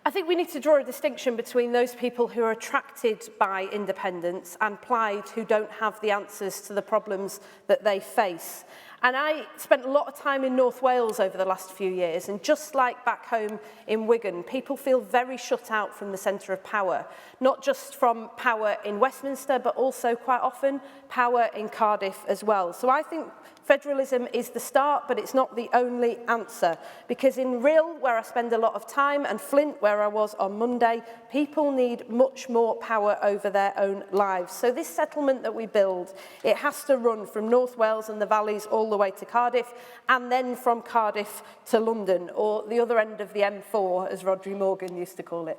S4: I think we need to draw a distinction between those people who are attracted by independence and Plaid who don't have the answers to the problems that they face. And I spent a lot of time in North Wales over the last few years, and just like back home in Wigan, people feel very shut out from the centre of power, not just from power in Westminster, but also quite often power in Cardiff as well. So I think federalism is the start, but it's not the only answer, because in Rhyl, where I spend a lot of time, and Flint, where I was on Monday, people need much more power over their own lives. So this settlement that we build, it has to run from North Wales and the valleys all the way to Cardiff, and then from Cardiff to London, or the other end of the M4, as Rhodri Morgan used to call it.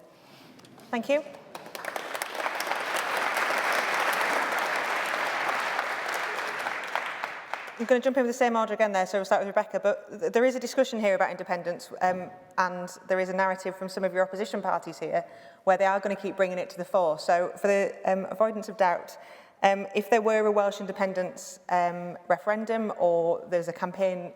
S2: Thank you. I'm going to jump in with the same order again there, so we'll start with Rebecca, but there is a discussion here about independence, and there is a narrative from some of your opposition parties here where they are going to keep bringing it to the fore. So for the avoidance of doubt, if there were a Welsh independence referendum or there's a campaign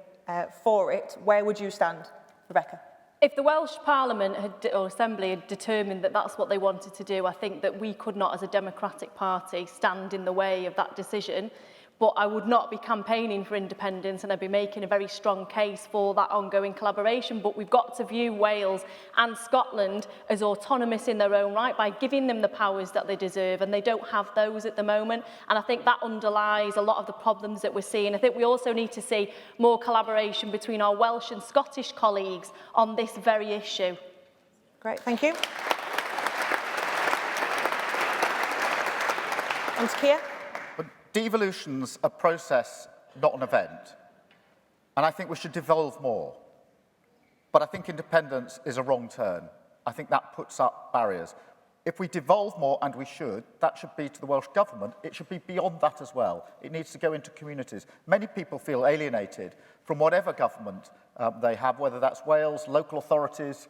S2: for it, where would you stand, Rebecca?
S5: If the Welsh Parliament or Assembly had determined that that's what they wanted to do, I think that we could not, as a democratic party, stand in the way of that decision. But I would not be campaigning for independence, and I'd be making a very strong case for that ongoing collaboration. But we've got to view Wales and Scotland as autonomous in their own right by giving them the powers that they deserve, and they don't have those at the moment. And I think that underlies a lot of the problems that we're seeing. I think we also need to see more collaboration between our Welsh and Scottish colleagues on this very issue.
S2: Great, thank you. And Keir?
S6: Devolution's a process, not an event. And I think we should devolve more. But I think independence is a wrong turn. I think that puts up barriers. If we devolve more, and we should, that should be to the Welsh Government. It should be beyond that as well. It needs to go into communities. Many people feel alienated from whatever government they have, whether that's Wales, local authorities,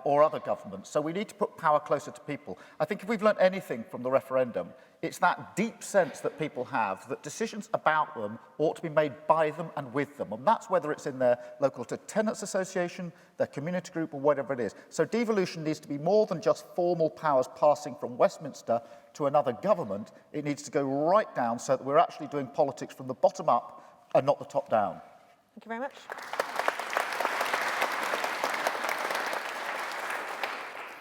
S6: or other governments. So we need to put power closer to people. I think if we've learnt anything from the referendum, it's that deep sense that people have that decisions about them ought to be made by them and with them. And that's whether it's in their local tenants association, their community group, or whatever it is. So devolution needs to be more than just formal powers passing from Westminster to another government. It needs to go right down so that we're actually doing politics from the bottom up and not the top down.
S2: Thank you very much.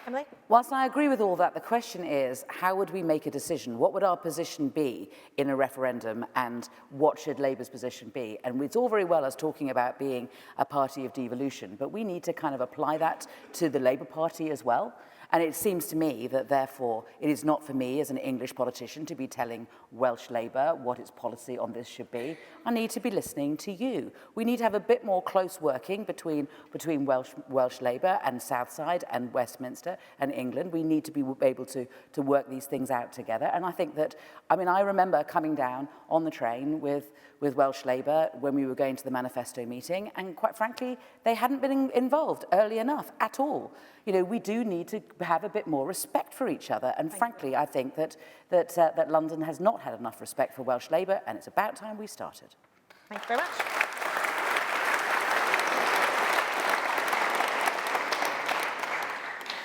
S2: Emily?
S3: Whilst I agree with all that, the question is, how would we make a decision? What would our position be in a referendum, and what should Labour's position be? And it's all very well us talking about being a party of devolution, but we need to kind of apply that to the Labour Party as well. And it seems to me that, therefore, it is not for me as an English politician to be telling Welsh Labour what its policy on this should be. I need to be listening to you. We need to have a bit more close working between Welsh Labour and Southside and Westminster and England. We need to be able to work these things out together. And I think that, I mean, I remember coming down on the train with Welsh Labour when we were going to the manifesto meeting, and quite frankly, they hadn't been involved early enough at all. You know, we do need to have a bit more respect for each other, and frankly, I think that London has not had enough respect for Welsh Labour, and it's about time we started.
S2: Thank you very much.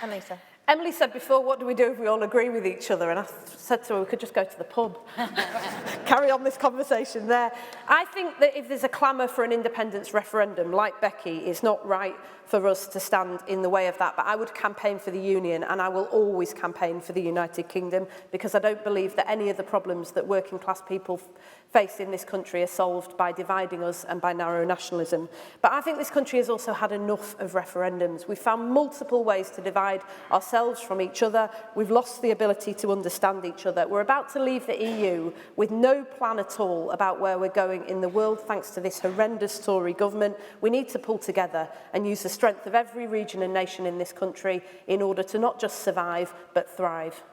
S2: And Lisa?
S4: Emily said before, what do we do if we all agree with each other? And I said to her, we could just go to the pub. Carry on this conversation there. I think that if there's a clamour for an independence referendum, like Becky, it's not right for us to stand in the way of that. But I would campaign for the Union, and I will always campaign for the United Kingdom, because I don't believe that any of the problems that working class people face in this country are solved by dividing us and by narrow nationalism. But I think this country has also had enough of referendums. We've found multiple ways to divide ourselves from each other. We've lost the ability to understand each other. We're about to leave the EU with no plan at all about where we're going in the world, thanks to this horrendous Tory government. We need to pull together and use the strength of every region and nation in this country in order to not just survive, but thrive.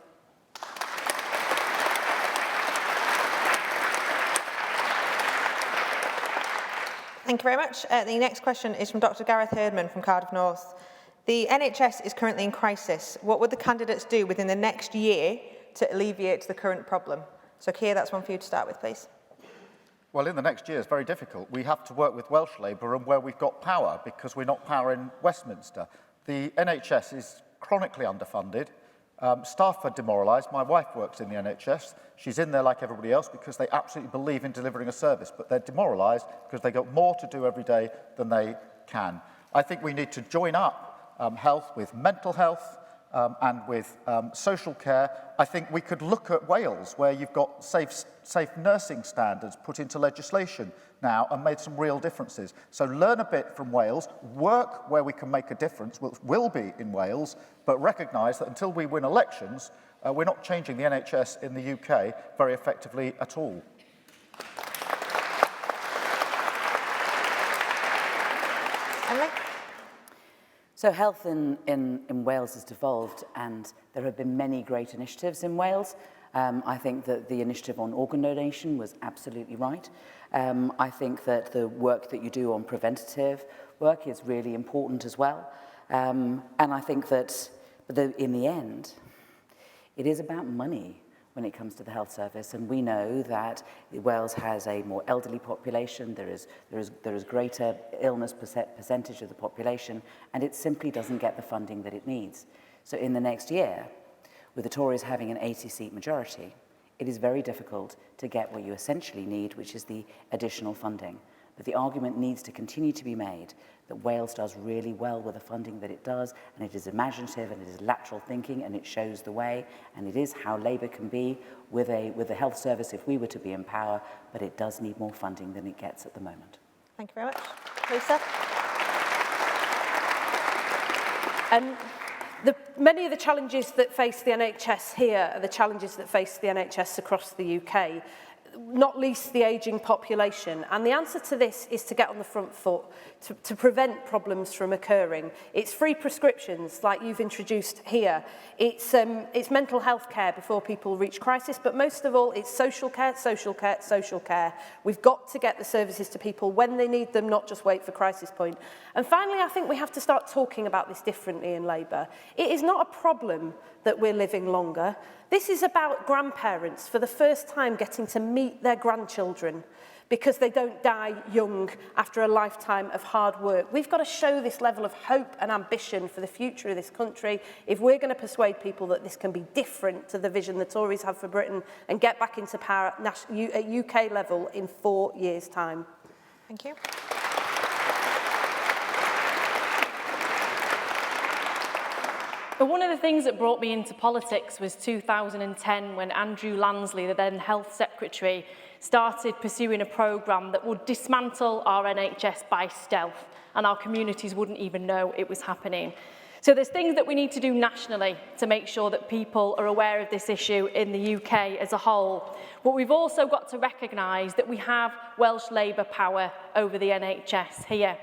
S2: Thank you very much. The next question is from Dr. Gareth Herdman from Cardiff North. The NHS is currently in crisis. What would the candidates do within the next year to alleviate the current problem? So, Keir, that's one for you to start with, please.
S6: Well, in the next year, it's very difficult. We have to work with Welsh Labour and where we've got power, because we're not power in Westminster. The NHS is chronically underfunded. Staff are demoralised. My wife works in the NHS. She's in there like everybody else because they absolutely believe in delivering a service, but they're demoralised because they've got more to do every day than they can. I think we need to join up health with mental health and with social care. I think we could look at Wales, where you've got safe nursing standards put into legislation now and made some real differences. So learn a bit from Wales, work where we can make a difference, which will be in Wales, but recognise that until we win elections, we're not changing the NHS in the UK very effectively at all.
S2: Emily?
S3: So health in Wales has devolved, and there have been many great initiatives in Wales. I think that the initiative on organ donation was absolutely right. I think that the work that you do on preventative work is really important as well. And I think that in the end, it is about money when it comes to the health service, and we know that Wales has a more elderly population, there is greater illness percentage of the population, and it simply doesn't get the funding that it needs. So in the next year, with the Tories having an 80-seat majority, it is very difficult to get what you essentially need, which is the additional funding. But the argument needs to continue to be made that Wales does really well with the funding that it does, and it is imaginative and it is lateral thinking, and it shows the way, and it is how Labour can be with a health service if we were to be in power, but it does need more funding than it gets at the moment.
S2: Thank you very much. Lisa?
S4: Many of the challenges that face the NHS here are the challenges that face the NHS across the UK. not least the ageing population. And the answer to this is to get on the front foot, to prevent problems from occurring. It's free prescriptions, like you've introduced here. It's mental health care before people reach crisis, but most of all, it's social care, social care, social care. We've got to get the services to people when they need them, not just wait for crisis point. And finally, I think we have to start talking about this differently in Labour. It is not a problem that we're living longer. This is about grandparents for the first time getting to meet their grandchildren because they don't die young after a lifetime of hard work. We've got to show this level of hope and ambition for the future of this country if we're going to persuade people that this can be different to the vision the Tories have for Britain and get back into power at UK level in 4 years' time.
S2: Thank you.
S5: But one of the things that brought me into politics was 2010 when Andrew Lansley, the then Health Secretary, started pursuing a programme that would dismantle our NHS by stealth and our communities wouldn't even know it was happening. So there's things that we need to do nationally to make sure that people are aware of this issue in the UK as a whole. But we've also got to recognise that we have Welsh Labour power over the NHS here.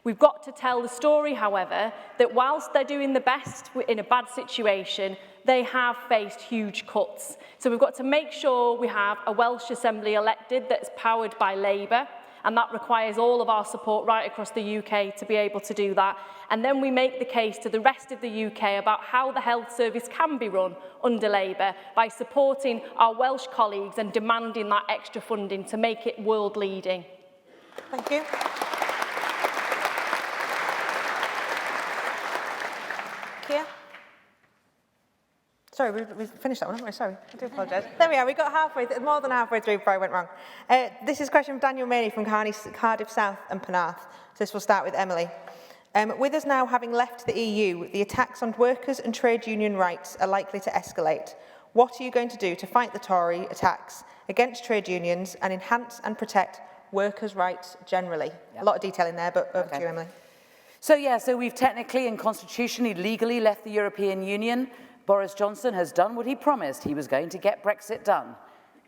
S5: We've got to tell the story, however, that whilst they're doing the best in a bad situation, they have faced huge cuts. So we've got to make sure we have a Welsh Assembly elected that's powered by Labour, and that requires all of our support right across the UK to be able to do that. And then we make the case to the rest of the UK about how the health service can be run under Labour by supporting our Welsh colleagues and demanding that extra funding to make it world-leading.
S2: Thank you. Kia? Sorry, we finished that one, haven't we? Sorry, I do apologise. There we are, we got more than halfway through before I went wrong. This is a question from Daniel Maney from Cardiff South and Penarth. So this will start with Emily. With us now having left the EU, the attacks on workers and trade union rights are likely to escalate. What are you going to do to fight the Tory attacks against trade unions and enhance and protect workers' rights generally? Yep. A lot of detail in there, but over to you, Emily.
S3: So we've technically and constitutionally legally left the European Union. Boris Johnson has done what he promised. He was going to get Brexit done.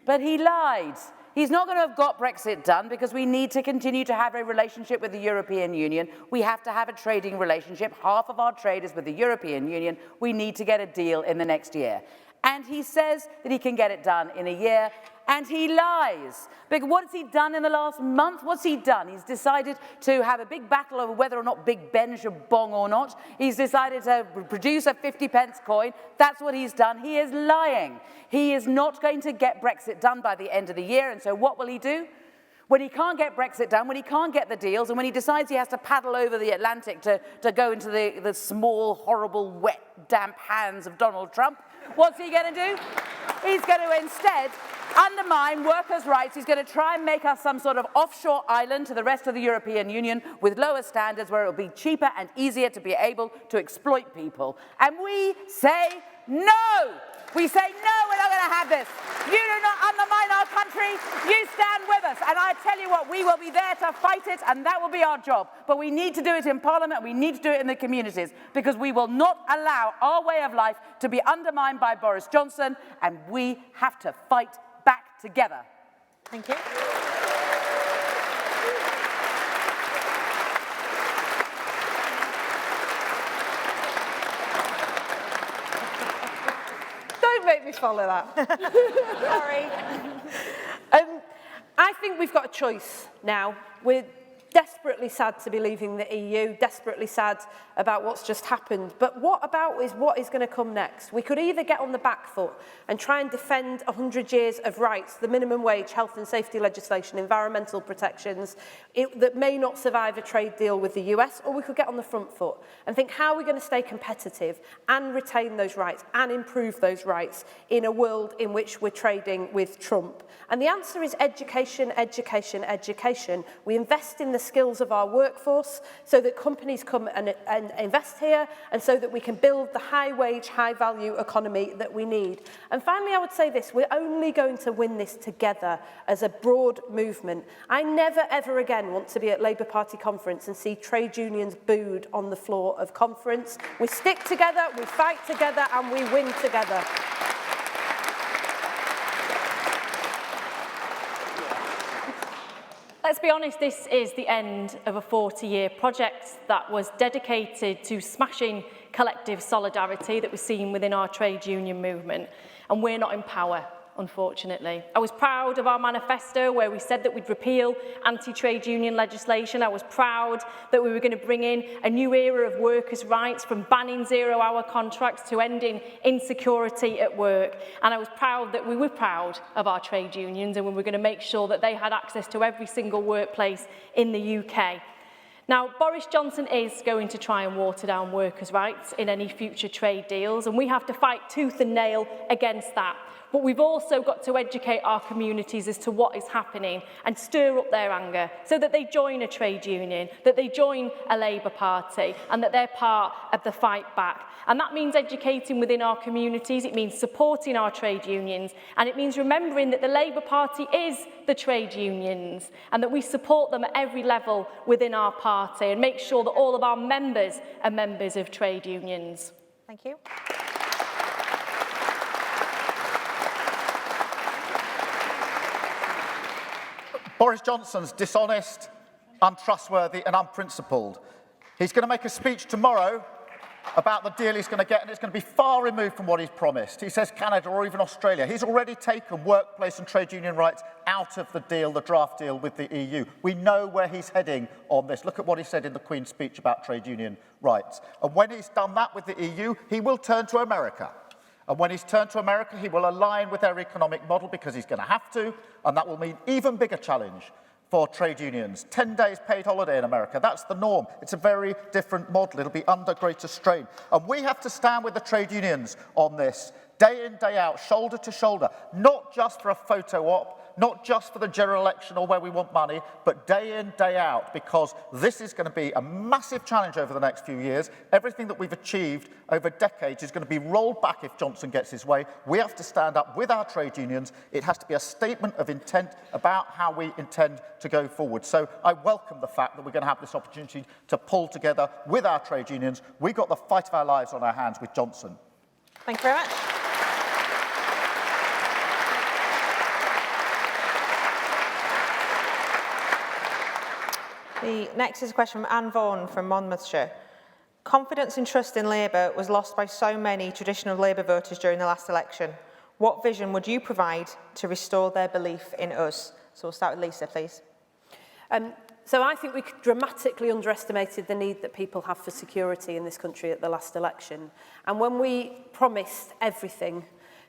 S3: But he lied. He's not going to have got Brexit done because we need to continue to have a relationship with the European Union. We have to have a trading relationship. Half of our trade is with the European Union. We need to get a deal in the next year. And he says that he can get it done in a year, and he lies. Because what has he done in the last month? What's he done? He's decided to have a big battle over whether or not Big Ben should bong or not. He's decided to produce a 50-pence coin. That's what he's done. He is lying. He is not going to get Brexit done by the end of the year, and so what will he do? When he can't get Brexit done, when he can't get the deals, and when he decides he has to paddle over the Atlantic to go into the small, horrible, wet, damp hands of Donald Trump, what's he going to do? He's going to instead undermine workers' rights. He's going to try and make us some sort of offshore island to the rest of the European Union with lower standards where it will be cheaper and easier to be able to exploit people. And we say no. We say, no, we're not going to have this. You do not undermine our country. You stand with us. And I tell you what, we will be there to fight it, and that will be our job. But we need to do it in Parliament. We need to do it in the communities, because we will not allow our way of life to be undermined by Boris Johnson, and we have to fight back together.
S2: Thank you.
S4: Make me follow that.
S2: Sorry.
S4: I think we've got a choice now. We're desperately sad to be leaving the EU, desperately sad about what's just happened. But what is going to come next? We could either get on the back foot and try and defend 100 years of rights, the minimum wage, health and safety legislation, environmental protections, that may not survive a trade deal with the US, or we could get on the front foot and think, how are we going to stay competitive and retain those rights and improve those rights in a world in which we're trading with Trump? And the answer is education, education, education. We invest in the skills of our workforce so that companies come and invest here, and so that we can build the high-wage, high-value economy that we need. And finally, I would say this: we're only going to win this together as a broad movement. I never, ever again want to be at Labour Party conference and see trade unions booed on the floor of conference. We stick together, we fight together, and we win together.
S5: Let's be honest, this is the end of a 40-year project that was dedicated to smashing collective solidarity that was seen within our trade union movement, and we're not in power, unfortunately. I was proud of our manifesto where we said that we'd repeal anti-trade union legislation. I was proud that we were going to bring in a new era of workers' rights, from banning zero-hour contracts to ending insecurity at work. And I was proud that we were proud of our trade unions, and we were going to make sure that they had access to every single workplace in the UK. Now, Boris Johnson is going to try and water down workers' rights in any future trade deals, and we have to fight tooth and nail against that. But we've also got to educate our communities as to what is happening and stir up their anger so that they join a trade union, that they join a Labour Party, and that they're part of the fight back. And that means educating within our communities, it means supporting our trade unions, and it means remembering that the Labour Party is the trade unions and that we support them at every level within our party and make sure that all of our members are members of trade unions.
S2: Thank you.
S6: Boris Johnson's dishonest, untrustworthy and unprincipled. He's going to make a speech tomorrow about the deal he's going to get, and it's going to be far removed from what he's promised. He says Canada or even Australia. He's already taken workplace and trade union rights out of the deal, the draft deal with the EU. We know where he's heading on this. Look at what he said in the Queen's speech about trade union rights. And when he's done that with the EU, he will turn to America. And when he's turned to America, he will align with their economic model because he's going to have to, and that will mean even bigger challenge for trade unions. 10 days paid holiday in America, that's the norm. It's a very different model. It'll be under greater strain. And we have to stand with the trade unions on this, day in, day out, shoulder to shoulder, not just for a photo op, not just for the general election or where we want money, but day in, day out, because this is going to be a massive challenge over the next few years. Everything that we've achieved over decades is going to be rolled back if Johnson gets his way. We have to stand up with our trade unions. It has to be a statement of intent about how we intend to go forward. So I welcome the fact that we're going to have this opportunity to pull together with our trade unions. We've got the fight of our lives on our hands with Johnson.
S2: Thank you very much. The next is a question from Anne Vaughan from Monmouthshire. Confidence and trust in Labour was lost by so many traditional Labour voters during the last election. What vision would you provide to restore their belief in us? So we'll start with Lisa, please.
S4: So I think we dramatically underestimated the need that people have for security in this country at the last election. And when we promised everything,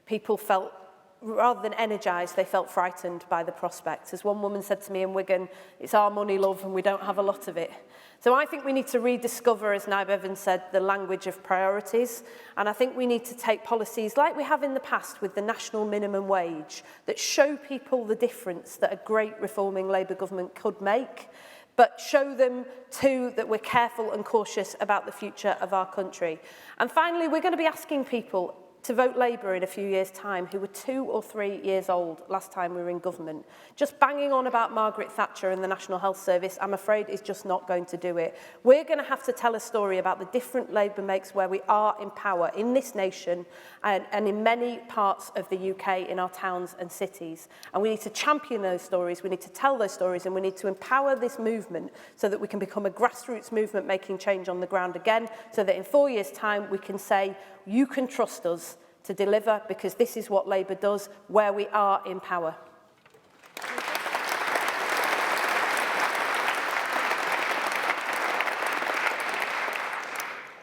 S4: people felt, rather than energised, they felt frightened by the prospect. As one woman said to me in Wigan, it's our money, love, and we don't have a lot of it. So I think we need to rediscover, as Naib Evans said, the language of priorities. And I think we need to take policies like we have in the past with the national minimum wage that show people the difference that a great reforming Labour government could make, but show them too that we're careful and cautious about the future of our country. And finally, we're going to be asking people to vote Labour in a few years' time who were 2 or 3 years old last time we were in government. Just banging on about Margaret Thatcher and the National Health Service, I'm afraid, is just not going to do it. We're going to have to tell a story about the different Labour makes where we are in power in this nation and in many parts of the UK, in our towns and cities. And we need to champion those stories, we need to tell those stories, and we need to empower this movement so that we can become a grassroots movement making change on the ground again, so that in 4 years' time we can say, you can trust us to deliver, because this is what Labour does where we are in power.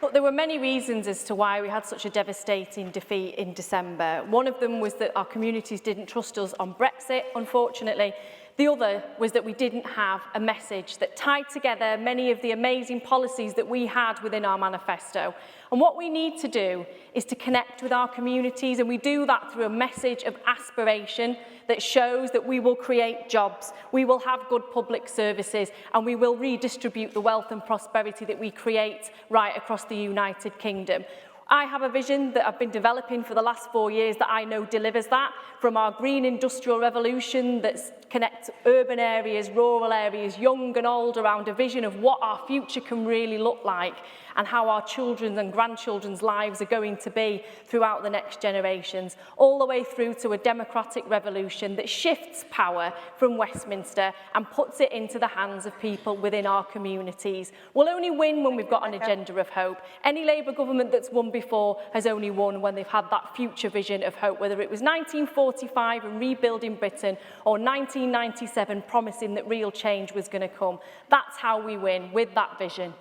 S5: But there were many reasons as to why we had such a devastating defeat in December. One of them was that our communities didn't trust us on Brexit, unfortunately. The other was that we didn't have a message that tied together many of the amazing policies that we had within our manifesto. And what we need to do is to connect with our communities, and we do that through a message of aspiration that shows that we will create jobs, we will have good public services, and we will redistribute the wealth and prosperity that we create right across the United Kingdom. I have a vision that I've been developing for the last 4 years that I know delivers that, from our green industrial revolution that connects urban areas, rural areas, young and old, around a vision of what our future can really look like and how our children's and grandchildren's lives are going to be throughout the next generations, all the way through to a democratic revolution that shifts power from Westminster and puts it into the hands of people within our communities. We'll only win when we've got an agenda of hope. Any Labour government that's won before has only won when they've had that future vision of hope, whether it was 1945 and rebuilding Britain or 1997 promising that real change was going to come. That's how we win, with that vision.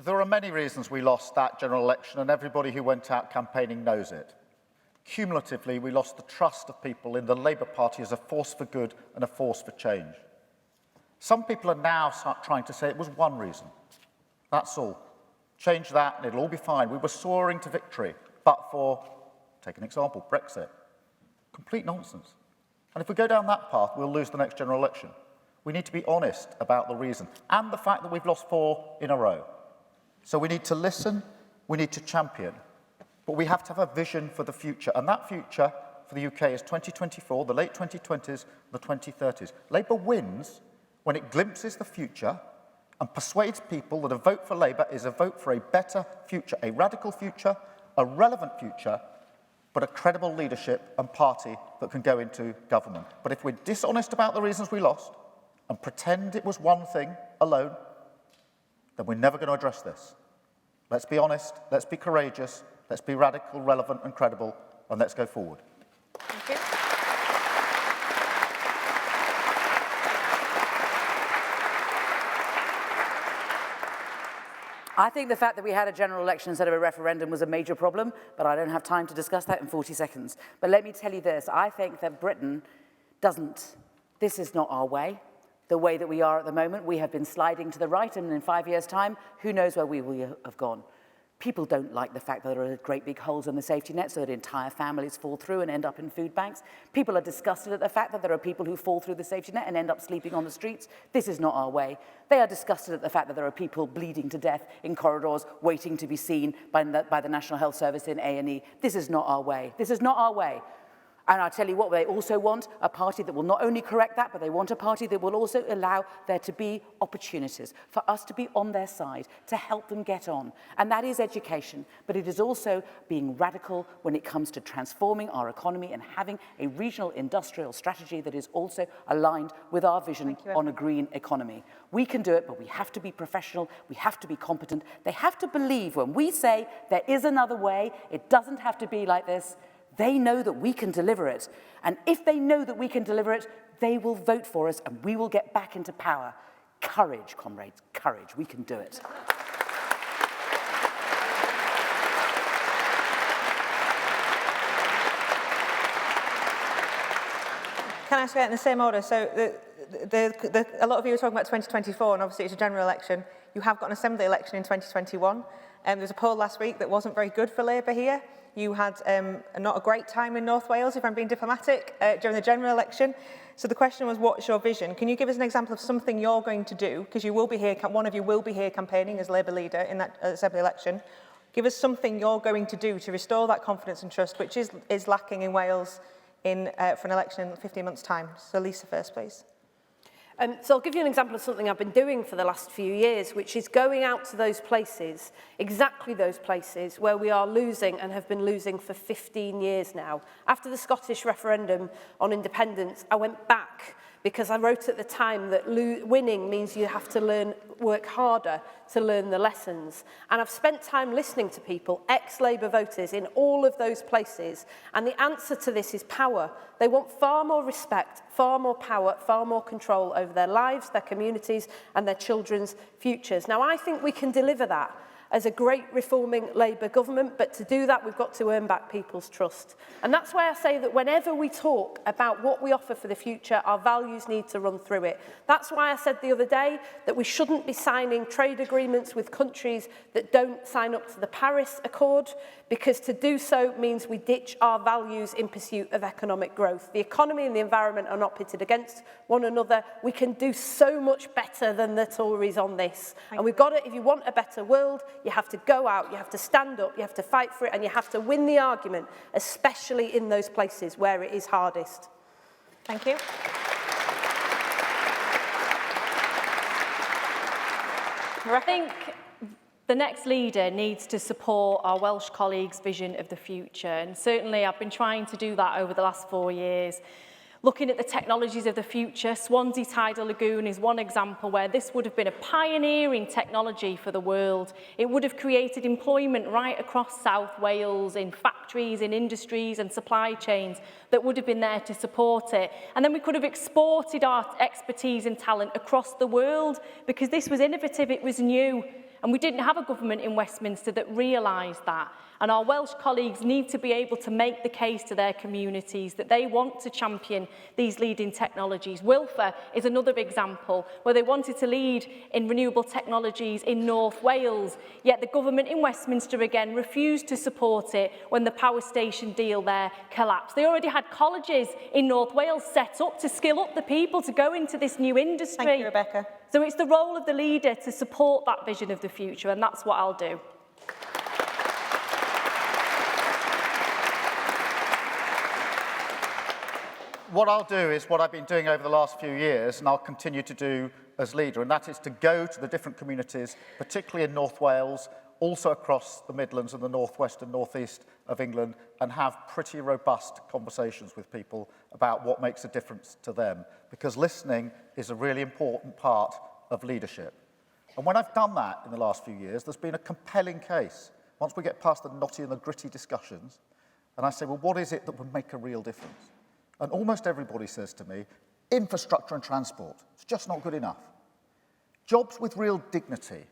S6: There are many reasons we lost that general election, and everybody who went out campaigning knows it. Cumulatively, we lost the trust of people in the Labour Party as a force for good and a force for change. Some people are now trying to say it was one reason. That's all. Change that and it'll all be fine. We were soaring to victory, but for, take an example, Brexit. Complete nonsense. And if we go down that path, we'll lose the next general election. We need to be honest about the reason and the fact that we've lost 4 in a row. So we need to listen, we need to champion, but we have to have a vision for the future. And that future for the UK is 2024, the late 2020s, the 2030s. Labour wins when it glimpses the future and persuades people that a vote for Labour is a vote for a better future, a radical future, a relevant future, but a credible leadership and party that can go into government. But if we're dishonest about the reasons we lost and pretend it was one thing alone, then we're never going to address this. Let's be honest, let's be courageous, let's be radical, relevant and credible, and let's go forward.
S2: Thank you.
S3: I think the fact that we had a general election instead of a referendum was a major problem, but I don't have time to discuss that in 40 seconds. But let me tell you this, I think that Britain this is not our way. The way that we are at the moment, we have been sliding to the right, and in 5 years' time, who knows where we will have gone. People don't like the fact that there are great big holes in the safety net so that entire families fall through and end up in food banks. People are disgusted at the fact that there are people who fall through the safety net and end up sleeping on the streets. This is not our way. They are disgusted at the fact that there are people bleeding to death in corridors waiting to be seen by the National Health Service in A&E. This is not our way. This is not our way. And I'll tell you what, they also want a party that will not only correct that, but they want a party that will also allow there to be opportunities for us to be on their side, to help them get on. And that is education, but it is also being radical when it comes to transforming our economy and having a regional industrial strategy that is also aligned with our vision on a green economy. We can do it, but we have to be professional, we have to be competent. They have to believe when we say there is another way, it doesn't have to be like this. They know that we can deliver it. And if they know that we can deliver it, they will vote for us and we will get back into power. Courage, comrades, courage. We can do it.
S2: Can I ask you in the same order? So a lot of you are talking about 2024, and obviously it's a general election. You have got an Assembly election in 2021. There was a poll last week that wasn't very good for Labour here. You had not a great time in North Wales, if I'm being diplomatic, during the general election. So the question was, what's your vision? Can you give us an example of something you're going to do? Because you will be here, one of you will be here campaigning as Labour leader in that Assembly election. Give us something you're going to do to restore that confidence and trust, which is lacking in Wales for an election in 15 months' time. So Lisa first, please.
S4: So I'll give you an example of something I've been doing for the last few years, which is going out to those places, exactly those places where we are losing and have been losing for 15 years now. After the Scottish referendum on independence, I went back because I wrote at the time that winning means you have to work harder to learn the lessons. And I've spent time listening to people, ex-Labour voters in all of those places, and the answer to this is power. They want far more respect, far more power, far more control over their lives, their communities, and their children's futures. Now, I think we can deliver that. as a great reforming Labour government, but to do that, we've got to earn back people's trust. And that's why I say that whenever we talk about what we offer for the future, our values need to run through it. That's why I said the other day that we shouldn't be signing trade agreements with countries that don't sign up to the Paris Accord, because to do so means we ditch our values in pursuit of economic growth. The economy and the environment are not pitted against one another. We can do so much better than the Tories on this. And we've got to, if you want a better world, you have to go out, you have to stand up, you have to fight for it, and you have to win the argument, especially in those places where it is hardest.
S2: Thank you.
S5: I think the next leader needs to support our Welsh colleagues' vision of the future, and certainly I've been trying to do that over the last 4 years. Looking at the technologies of the future, Swansea Tidal Lagoon is one example where this would have been a pioneering technology for the world. It would have created employment right across South Wales, in factories, in industries and supply chains that would have been there to support it. And then we could have exported our expertise and talent across the world, because this was innovative, it was new. And we didn't have a government in Westminster that realised that. And our Welsh colleagues need to be able to make the case to their communities that they want to champion these leading technologies. Wilfer is another example where they wanted to lead in renewable technologies in North Wales, yet the government in Westminster again refused to support it when the power station deal there collapsed. They already had colleges in North Wales set up to skill up the people to go into this new industry.
S2: Thank you, Rebecca.
S5: So it's the role of the leader to support that vision of the future, and that's what I'll do.
S6: What I'll do is what I've been doing over the last few years, and I'll continue to do as leader, and that is to go to the different communities, particularly in North Wales, also across the Midlands and the northwest and northeast of England, and have pretty robust conversations with people about what makes a difference to them, because listening is a really important part of leadership. And when I've done that in the last few years, there's been a compelling case. Once we get past the knotty and the gritty discussions, and I say, well, what is it that would make a real difference? And almost everybody says to me, infrastructure and transport. It's just not good enough. Jobs with real dignity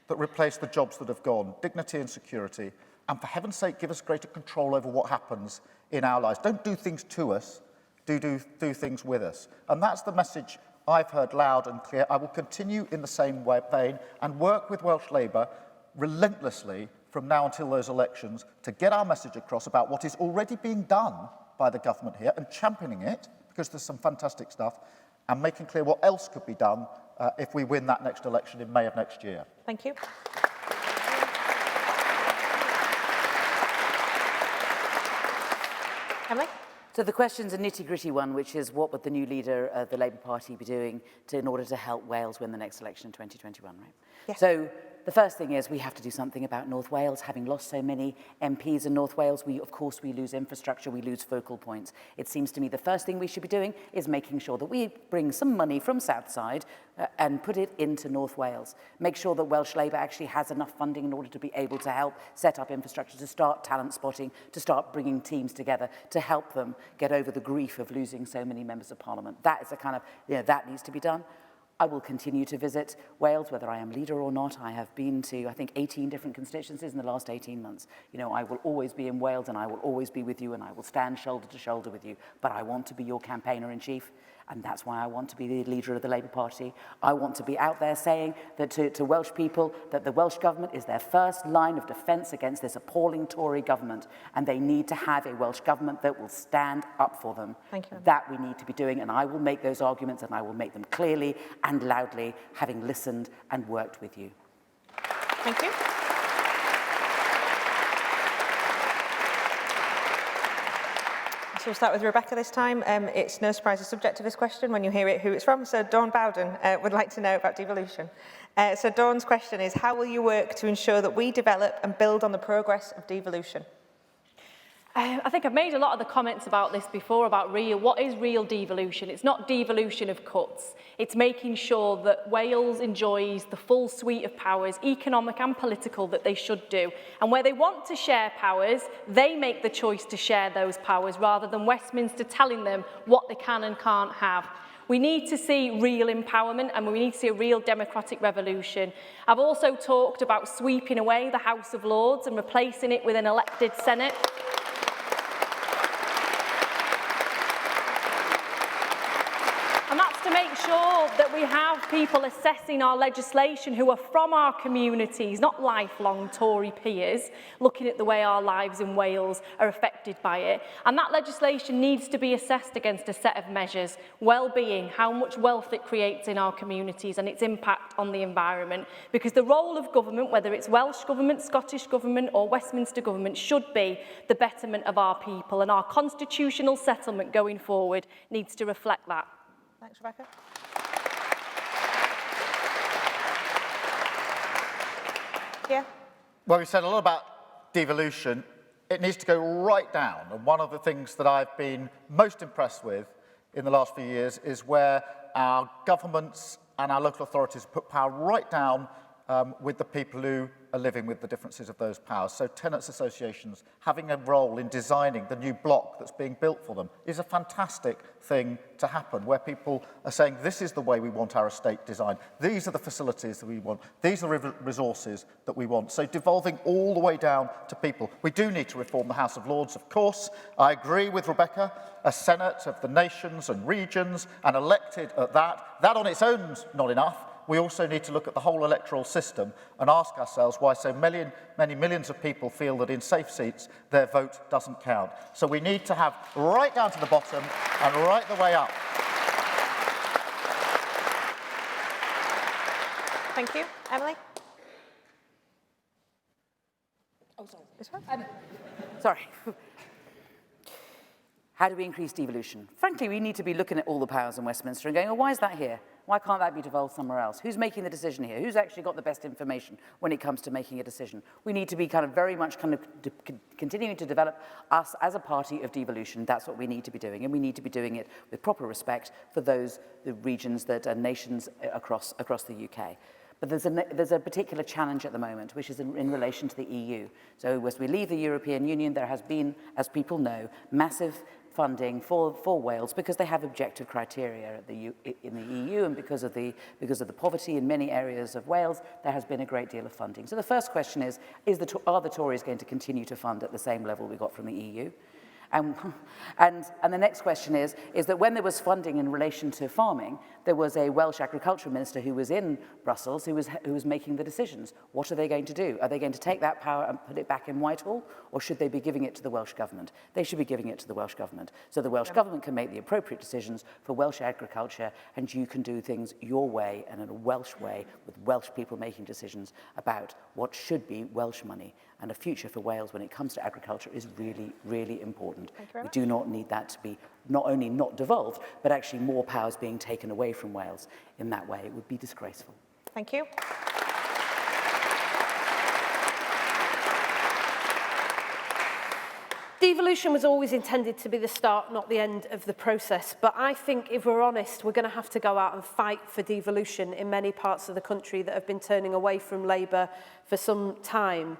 S6: that replace the jobs that have gone, dignity and security, and for heaven's sake, give us greater control over what happens in our lives. Don't do things to us, do things with us. And that's the message I've heard loud and clear. I will continue in the same vein and work with Welsh Labour relentlessly from now until those elections to get our message across about what is already being done by the government here and championing it, because there's some fantastic stuff, and making clear what else could be done if we win that next election in May of next year.
S2: Thank you. Emily?
S3: So the question's a nitty-gritty one, which is what would the new leader of the Labour Party be doing in order to help Wales win the next election in 2021, right?
S2: Yes.
S3: So the first thing is we have to do something about North Wales. Having lost so many MPs in North Wales, of course we lose infrastructure, we lose focal points. It seems to me the first thing we should be doing is making sure that we bring some money from Southside and put it into North Wales. Make sure that Welsh Labour actually has enough funding in order to be able to help set up infrastructure, to start talent spotting, to start bringing teams together, to help them get over the grief of losing so many members of Parliament. That is a kind of, that needs to be done. I will continue to visit Wales, whether I am leader or not. I have been to, I think, 18 different constituencies in the last 18 months. I will always be in Wales and I will always be with you and I will stand shoulder to shoulder with you. But I want to be your campaigner-in-chief, and that's why I want to be the leader of the Labour Party. I want to be out there saying that to Welsh people that the Welsh government is their first line of defence against this appalling Tory government, and they need to have a Welsh government that will stand up for them.
S2: Thank you.
S3: That we need to be doing, and I will make those arguments, and I will make them clearly and loudly, having listened and worked with you.
S2: Thank you. So we'll start with Rebecca this time. It's no surprise the subject of this question when you hear it, who it's from. So Dawn Bowden would like to know about devolution. So Dawn's question is, how will you work to ensure that we develop and build on the progress of devolution?
S5: I think I've made a lot of the comments about this before, about what is real devolution. It's not devolution of cuts. It's making sure that Wales enjoys the full suite of powers, economic and political, that they should do. And where they want to share powers, they make the choice to share those powers rather than Westminster telling them what they can and can't have. We need to see real empowerment and we need to see a real democratic revolution. I've also talked about sweeping away the House of Lords and replacing it with an elected Senate. And that's to make sure that we have people assessing our legislation who are from our communities, not lifelong Tory peers, looking at the way our lives in Wales are affected by it. And that legislation needs to be assessed against a set of measures: well-being, how much wealth it creates in our communities and its impact on the environment. Because the role of government, whether it's Welsh Government, Scottish Government or Westminster Government, should be the betterment of our people, and our constitutional settlement going forward needs to reflect that.
S2: Thanks, Rebecca. Yeah.
S6: Well, we've said a lot about devolution. It needs to go right down. And one of the things that I've been most impressed with in the last few years is where our governments and our local authorities put power right down with the people who are living with the differences of those powers. So tenants' associations having a role in designing the new block that's being built for them is a fantastic thing to happen, where people are saying, this is the way we want our estate designed. These are the facilities that we want. These are the resources that we want. So devolving all the way down to people. We do need to reform the House of Lords, of course. I agree with Rebecca, a Senate of the nations and regions, and elected at that. That on its own is not enough. We also need to look at the whole electoral system and ask ourselves why so many millions of people feel that in safe seats their vote doesn't count. So we need to have right down to the bottom and right the way up.
S2: Thank you. Emily?
S3: Oh, sorry.
S2: This one?
S3: Sorry. How do we increase devolution? Frankly, we need to be looking at all the powers in Westminster and going, oh, why is that here? Why can't that be devolved somewhere else? Who's making the decision here? Who's actually got the best information when it comes to making a decision? We need to be very much continuing to develop us as a party of devolution. That's what we need to be doing, and we need to be doing it with proper respect for the regions that are nations across the UK. But there's a particular challenge at the moment, which is in relation to the EU. So as we leave the European Union, there has been, as people know, massive funding for Wales because they have objective criteria in the EU, and because of the poverty in many areas of Wales, there has been a great deal of funding. So the first question is are the Tories going to continue to fund at the same level we got from the EU? And the next question is that when there was funding in relation to farming, there was a Welsh agriculture minister who was in Brussels who was making the decisions. What are they going to do? Are they going to take that power and put it back in Whitehall, or should they be giving it to the Welsh government? They should be giving it to the Welsh government, so the Welsh government can make the appropriate decisions for Welsh agriculture, and you can do things your way and in a Welsh way, with Welsh people making decisions about what should be Welsh money. And a future for Wales when it comes to agriculture is really, really important. We do not need that to be not only not devolved, but actually more powers being taken away from Wales in that way. It would be disgraceful.
S2: Thank you.
S4: Devolution was always intended to be the start, not the end of the process. But I think, if we're honest, we're going to have to go out and fight for devolution in many parts of the country that have been turning away from Labour for some time.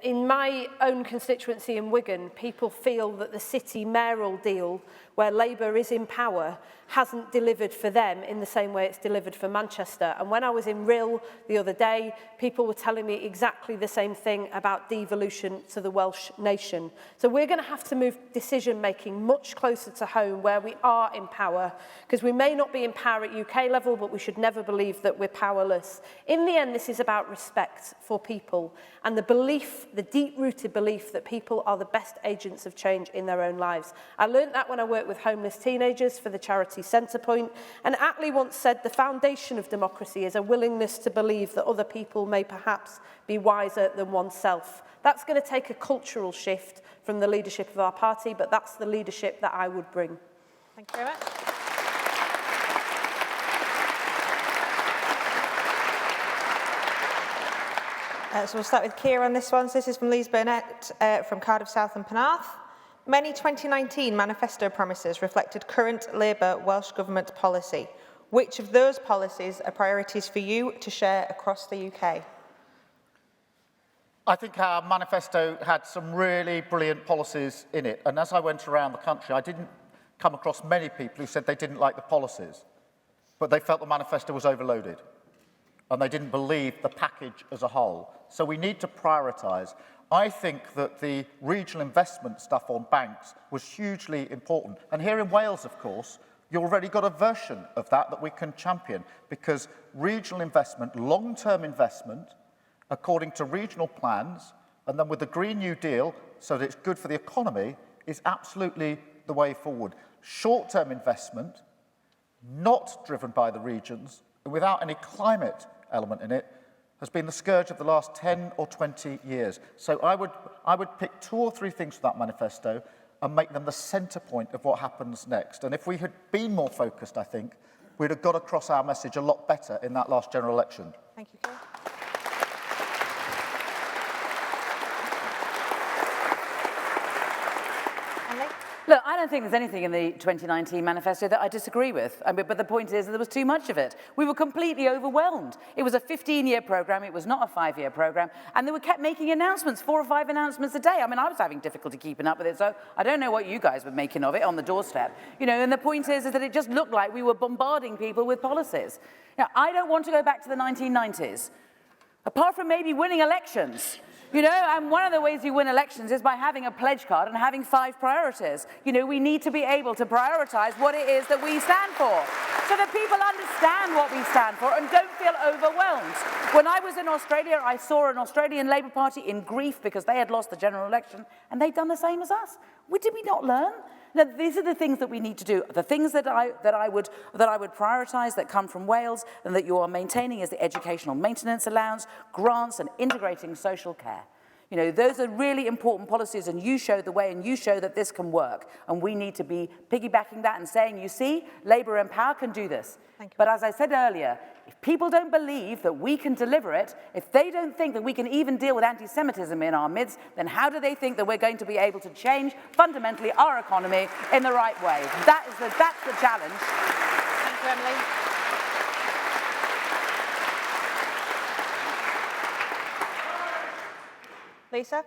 S4: In my own constituency in Wigan, people feel that the city mayoral deal, where Labour is in power, hasn't delivered for them in the same way it's delivered for Manchester. And when I was in Rhyl the other day, people were telling me exactly the same thing about devolution to the Welsh nation. So we're going to have to move decision-making much closer to home, where we are in power, because we may not be in power at UK level, but we should never believe that we're powerless. In the end, this is about respect for people and the belief, the deep-rooted belief that people are the best agents of change in their own lives. I learned that when I worked with homeless teenagers for the charity Centrepoint, and Attlee once said the foundation of democracy is a willingness to believe that other people may perhaps be wiser than oneself. That's going to take a cultural shift from the leadership of our party, but that's the leadership that I would bring.
S2: Thank you very much. So we'll start with Keir on this one. So this is from Lise Burnett from Cardiff South and Penarth. Many 2019 manifesto promises reflected current Labour Welsh Government policy. Which of those policies are priorities for you to share across the UK?
S6: I think our manifesto had some really brilliant policies in it. And as I went around the country, I didn't come across many people who said they didn't like the policies, but they felt the manifesto was overloaded and they didn't believe the package as a whole. So we need to prioritise. I think that the regional investment stuff on banks was hugely important. And here in Wales, of course, you've already got a version of that we can champion, because regional investment, long-term investment, according to regional plans, and then with the Green New Deal, so that it's good for the economy, is absolutely the way forward. Short-term investment, not driven by the regions, and without any climate element in it, has been the scourge of the last 10 or 20 years. So I would pick 2 or 3 things from that manifesto and make them the centre point of what happens next. And if we had been more focused, I think, we'd have got across our message a lot better in that last general election.
S2: Thank you, Keir.
S3: Look, I don't think there's anything in the 2019 manifesto that I disagree with. But the point is that there was too much of it. We were completely overwhelmed. It was a 15-year programme. It was not a 5-year programme. And they kept making announcements, 4 or 5 announcements a day. I mean, I was having difficulty keeping up with it, so I don't know what you guys were making of it on the doorstep. You know, and the point is that it just looked like we were bombarding people with policies. Now, I don't want to go back to the 1990s, apart from maybe winning elections. You know, and one of the ways you win elections is by having a pledge card and having 5 priorities. You know, we need to be able to prioritise what it is that we stand for, so that people understand what we stand for and don't feel overwhelmed. When I was in Australia, I saw an Australian Labour Party in grief because they had lost the general election, and they'd done the same as us. Did we not learn? Now, these are the things that we need to do. The things that I would prioritise that come from Wales and that you are maintaining is the educational maintenance allowance, grants, and integrating social care. You know, those are really important policies, and you show the way, and you show that this can work. And we need to be piggybacking that and saying, you see, Labour and Power can do this.
S2: Thank you.
S3: But as I said earlier, if people don't believe that we can deliver it, if they don't think that we can even deal with anti-Semitism in our midst, then how do they think that we're going to be able to change fundamentally our economy in the right way? That's the challenge.
S2: Thank you, Emily. Lisa?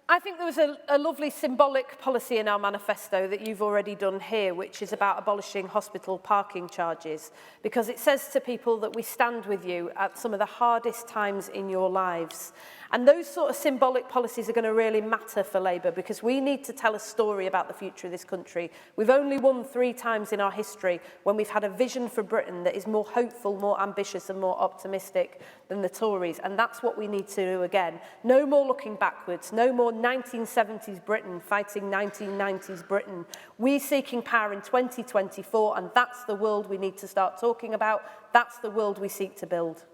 S4: I think there was a lovely symbolic policy in our manifesto that you've already done here, which is about abolishing hospital parking charges, because it says to people that we stand with you at some of the hardest times in your lives. And those sort of symbolic policies are going to really matter for Labour, because we need to tell a story about the future of this country. We've only won 3 times in our history when we've had a vision for Britain that is more hopeful, more ambitious and more optimistic than the Tories. And that's what we need to do again. No more looking backwards, no more 1970s Britain fighting 1990s Britain. We're seeking power in 2024, and that's the world we need to start talking about. That's the world we seek to build.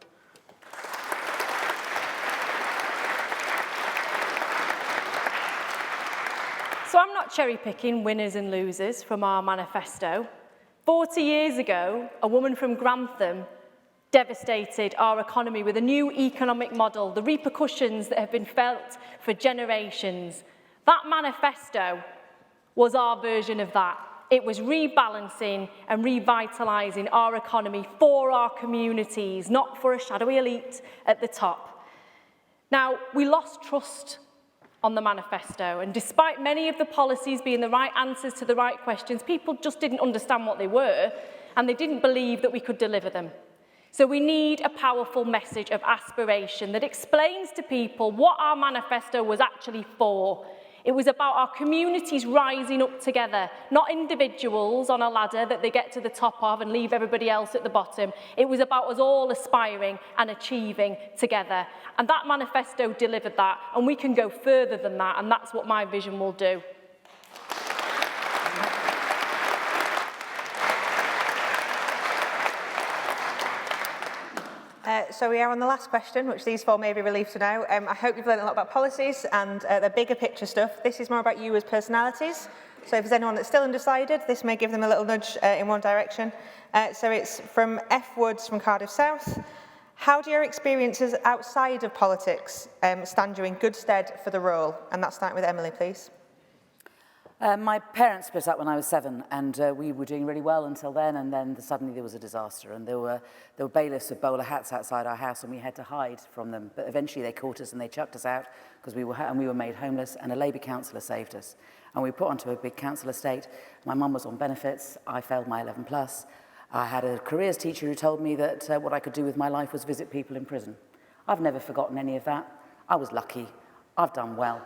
S5: So I'm not cherry-picking winners and losers from our manifesto. 40 years ago, a woman from Grantham devastated our economy with a new economic model, the repercussions that have been felt for generations. That manifesto was our version of that. It was rebalancing and revitalising our economy for our communities, not for a shadowy elite at the top. Now, we lost trust on the manifesto, and despite many of the policies being the right answers to the right questions, people just didn't understand what they were, and they didn't believe that we could deliver them. So we need a powerful message of aspiration that explains to people what our manifesto was actually for. It was about our communities rising up together, not individuals on a ladder that they get to the top of and leave everybody else at the bottom. It was about us all aspiring and achieving together. And that manifesto delivered that, and we can go further than that, and that's what my vision will do.
S2: So we are on the last question, which these 4 may be relieved to know. I hope you've learned a lot about policies and the bigger picture stuff. This is more about you as personalities. So if there's anyone that's still undecided, this may give them a little nudge in one direction. So it's from F. Woods from Cardiff South. How do your experiences outside of politics stand you in good stead for the role? And that's starting with Emily, please.
S3: My parents split up when I was 7, and we were doing really well until then, and then suddenly there was a disaster, and there were bailiffs with bowler hats outside our house, and we had to hide from them. But eventually they caught us and they chucked us out because we were made homeless, and a Labour councillor saved us. And we were put onto a big council estate. My mum was on benefits. I failed my 11 plus. I had a careers teacher who told me that what I could do with my life was visit people in prison. I've never forgotten any of that. I was lucky. I've done well.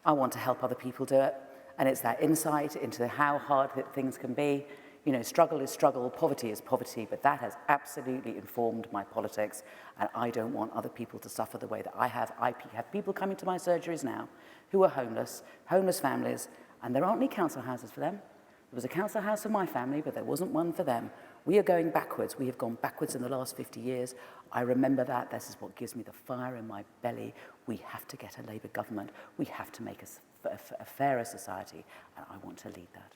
S3: I want to help other people do it. And it's that insight into how hard things can be. You know, struggle is struggle, poverty is poverty, but that has absolutely informed my politics, and I don't want other people to suffer the way that I have. I have people coming to my surgeries now who are homeless families, and there aren't any council houses for them. There was a council house for my family, but there wasn't one for them. We are going backwards. We have gone backwards in the last 50 years. I remember that. This is what gives me the fire in my belly. We have to get a Labour government. We have to make a fairer society, and I want to lead that.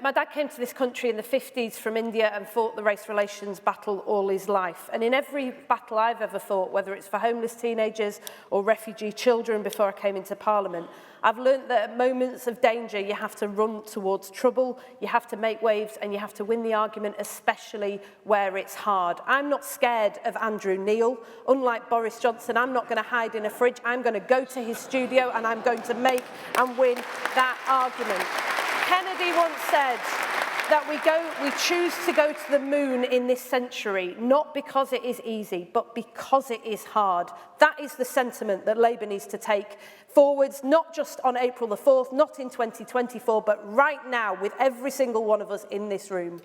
S4: My dad came to this country in the 50s from India and fought the race relations battle all his life. And in every battle I've ever fought, whether it's for homeless teenagers or refugee children before I came into Parliament, I've learnt that at moments of danger, you have to run towards trouble, you have to make waves, and you have to win the argument, especially where it's hard. I'm not scared of Andrew Neil. Unlike Boris Johnson, I'm not going to hide in a fridge. I'm going to go to his studio and I'm going to make and win that argument. Kennedy once said that we choose to go to the moon in this century, not because it is easy, but because it is hard. That is the sentiment that Labour needs to take forwards, not just on April the 4th, not in 2024, but right now with every single one of us in this room.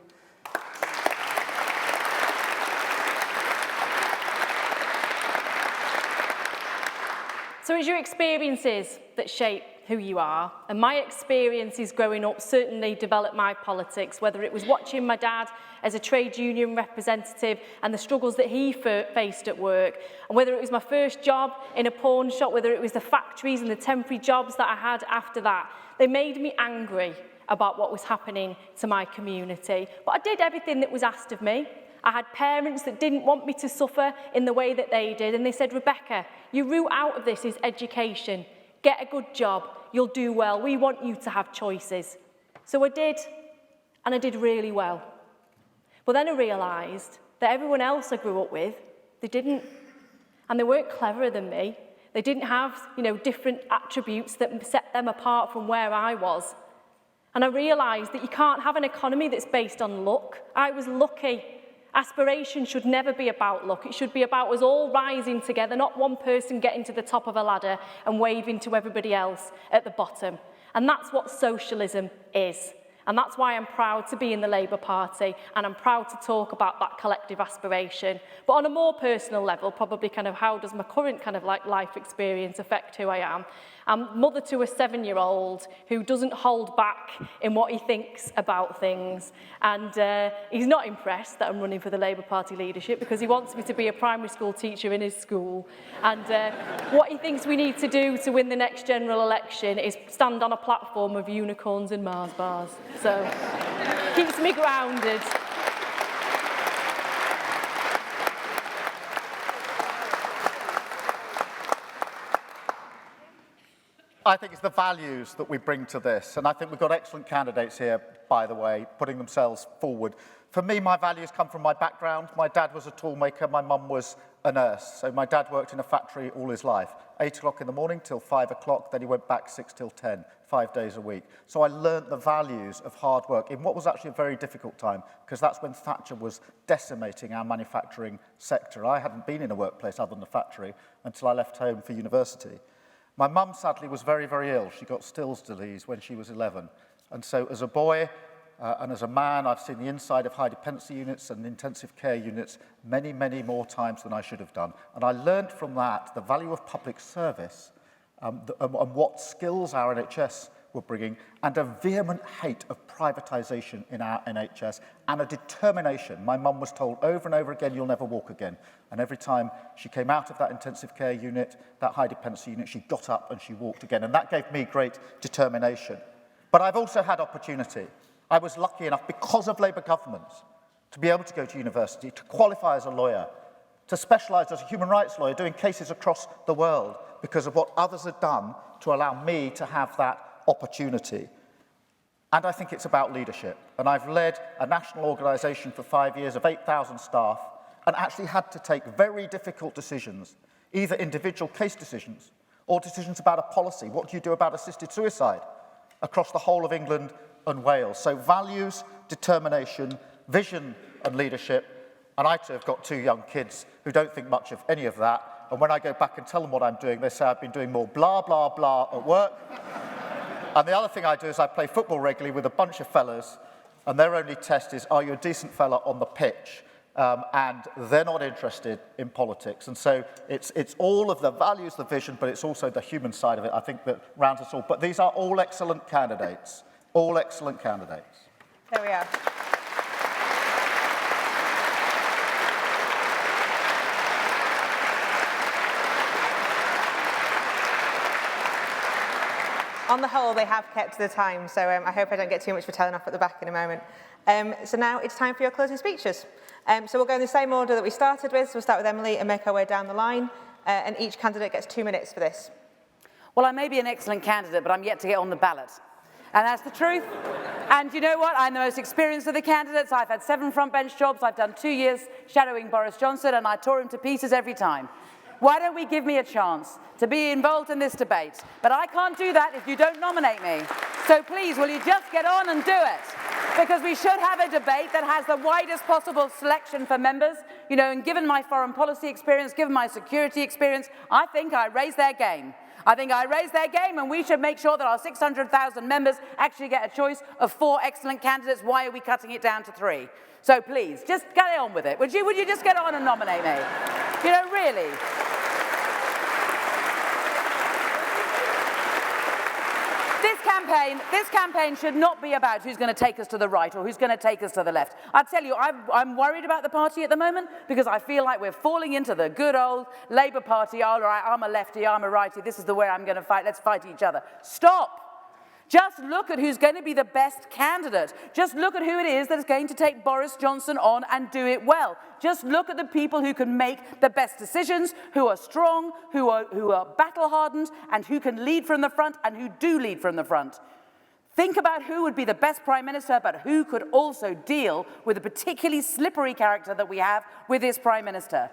S5: So it's your experiences that shape who you are, and my experiences growing up certainly developed my politics, whether it was watching my dad as a trade union representative and the struggles that he faced at work, and whether it was my first job in a pawn shop, whether it was the factories and the temporary jobs that I had after that. They made me angry about what was happening to my community, but I did everything that was asked of me. I had parents that didn't want me to suffer in the way that they did, and they said, Rebecca, your route out of this is education. Get a good job, you'll do well. We want you to have choices. So I did, and I did really well. But then I realised that everyone else I grew up with, they didn't. And they weren't cleverer than me. They didn't have, different attributes that set them apart from where I was. And I realised that you can't have an economy that's based on luck. I was lucky. Aspiration should never be about luck. It should be about us all rising together, not one person getting to the top of a ladder and waving to everybody else at the bottom. And that's what socialism is. And that's why I'm proud to be in the Labour Party, and I'm proud to talk about that collective aspiration. But on a more personal level, probably how does my current life experience affect who I am? I'm mother to a 7-year-old who doesn't hold back in what he thinks about things. And he's not impressed that I'm running for the Labour Party leadership because he wants me to be a primary school teacher in his school. And what he thinks we need to do to win the next general election is stand on a platform of unicorns and Mars bars. So, keeps me grounded.
S6: I think it's the values that we bring to this, and I think we've got excellent candidates here, by the way, putting themselves forward. For me, my values come from my background. My dad was a toolmaker, my mum was a nurse, so my dad worked in a factory all his life, 8 o'clock in the morning till 5 o'clock, then he went back 6 till 10, 5 days a week. So I learnt the values of hard work in what was actually a very difficult time, because that's when Thatcher was decimating our manufacturing sector. I hadn't been in a workplace other than the factory until I left home for university. My mum, sadly, was very, very ill. She got Still's disease when she was 11. And so as a boy and as a man, I've seen the inside of high dependency units and intensive care units many, many more times than I should have done. And I learned from that the value of public service and what skills our NHS were bringing, and a vehement hate of privatisation in our NHS, and a determination. My mum was told over and over again, you'll never walk again. And every time she came out of that intensive care unit, that high dependency unit, she got up and she walked again. And that gave me great determination. But I've also had opportunity. I was lucky enough, because of Labour governments, to be able to go to university, to qualify as a lawyer, to specialise as a human rights lawyer, doing cases across the world because of what others had done to allow me to have that opportunity. And I think it's about leadership. And I've led a national organisation for 5 years of 8,000 staff and actually had to take very difficult decisions, either individual case decisions or decisions about a policy. What do you do about assisted suicide across the whole of England and Wales? So values, determination, vision and leadership. And I too have got 2 young kids who don't think much of any of that. And when I go back and tell them what I'm doing, they say I've been doing more blah, blah, blah at work. And the other thing I do is I play football regularly with a bunch of fellas, and their only test is, are you a decent fella on the pitch? And they're not interested in politics. And so it's all of the values, the vision, but it's also the human side of it, I think, that rounds us all. But these are all excellent candidates. All excellent candidates.
S2: There we are. On the whole, they have kept to the time, so I hope I don't get too much for telling off at the back in a moment. So now it's time for your closing speeches. So we'll go in the same order that we started with. So we'll start with Emily and make our way down the line, and each candidate gets 2 minutes for this.
S3: Well, I may be an excellent candidate, but I'm yet to get on the ballot. And that's the truth. And you know what? I'm the most experienced of the candidates. I've had 7 front-bench jobs. I've done 2 years shadowing Boris Johnson, and I tore him to pieces every time. Why don't we give me a chance to be involved in this debate? But I can't do that if you don't nominate me. So please, will you just get on and do it? Because we should have a debate that has the widest possible selection for members. You know, and given my foreign policy experience, given my security experience, I think I raise their game. I think I raise their game, and we should make sure that our 600,000 members actually get a choice of 4 excellent candidates. Why are we cutting it down to 3? So please, just get on with it. Would you just get on and nominate me? You know, really. This campaign should not be about who's going to take us to the right or who's going to take us to the left. I tell you, I'm worried about the party at the moment because I feel like we're falling into the good old Labour Party, all right, I'm a lefty, I'm a righty, this is the way I'm going to fight, let's fight each other. Stop! Just look at who's going to be the best candidate. Just look at who it is that is going to take Boris Johnson on and do it well. Just look at the people who can make the best decisions, who are strong, who are battle-hardened, and who can lead from the front and who do lead from the front. Think about who would be the best Prime Minister, but who could also deal with a particularly slippery character that we have with this Prime Minister.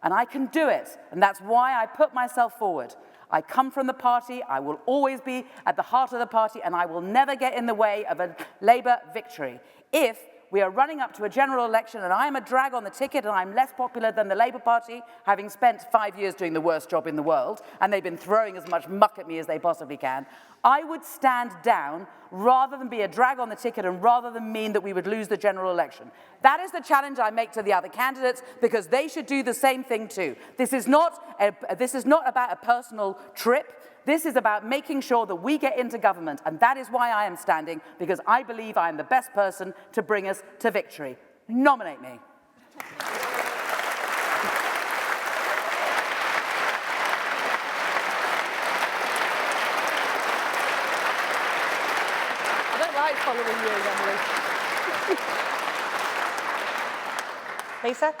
S3: And I can do it, and that's why I put myself forward. I come from the party, I will always be at the heart of the party, and I will never get in the way of a Labour victory. If we are running up to a general election and I am a drag on the ticket and I'm less popular than the Labour Party, having spent 5 years doing the worst job in the world, and they've been throwing as much muck at me as they possibly can, I would stand down rather than be a drag on the ticket and rather than mean that we would lose the general election. That is the challenge I make to the other candidates, because they should do the same thing too. This is not about a personal trip. This is about making sure that we get into government, and that is why I am standing, because I believe I am the best person to bring us to victory. Nominate me.
S4: Following you, Emily.
S2: Lisa?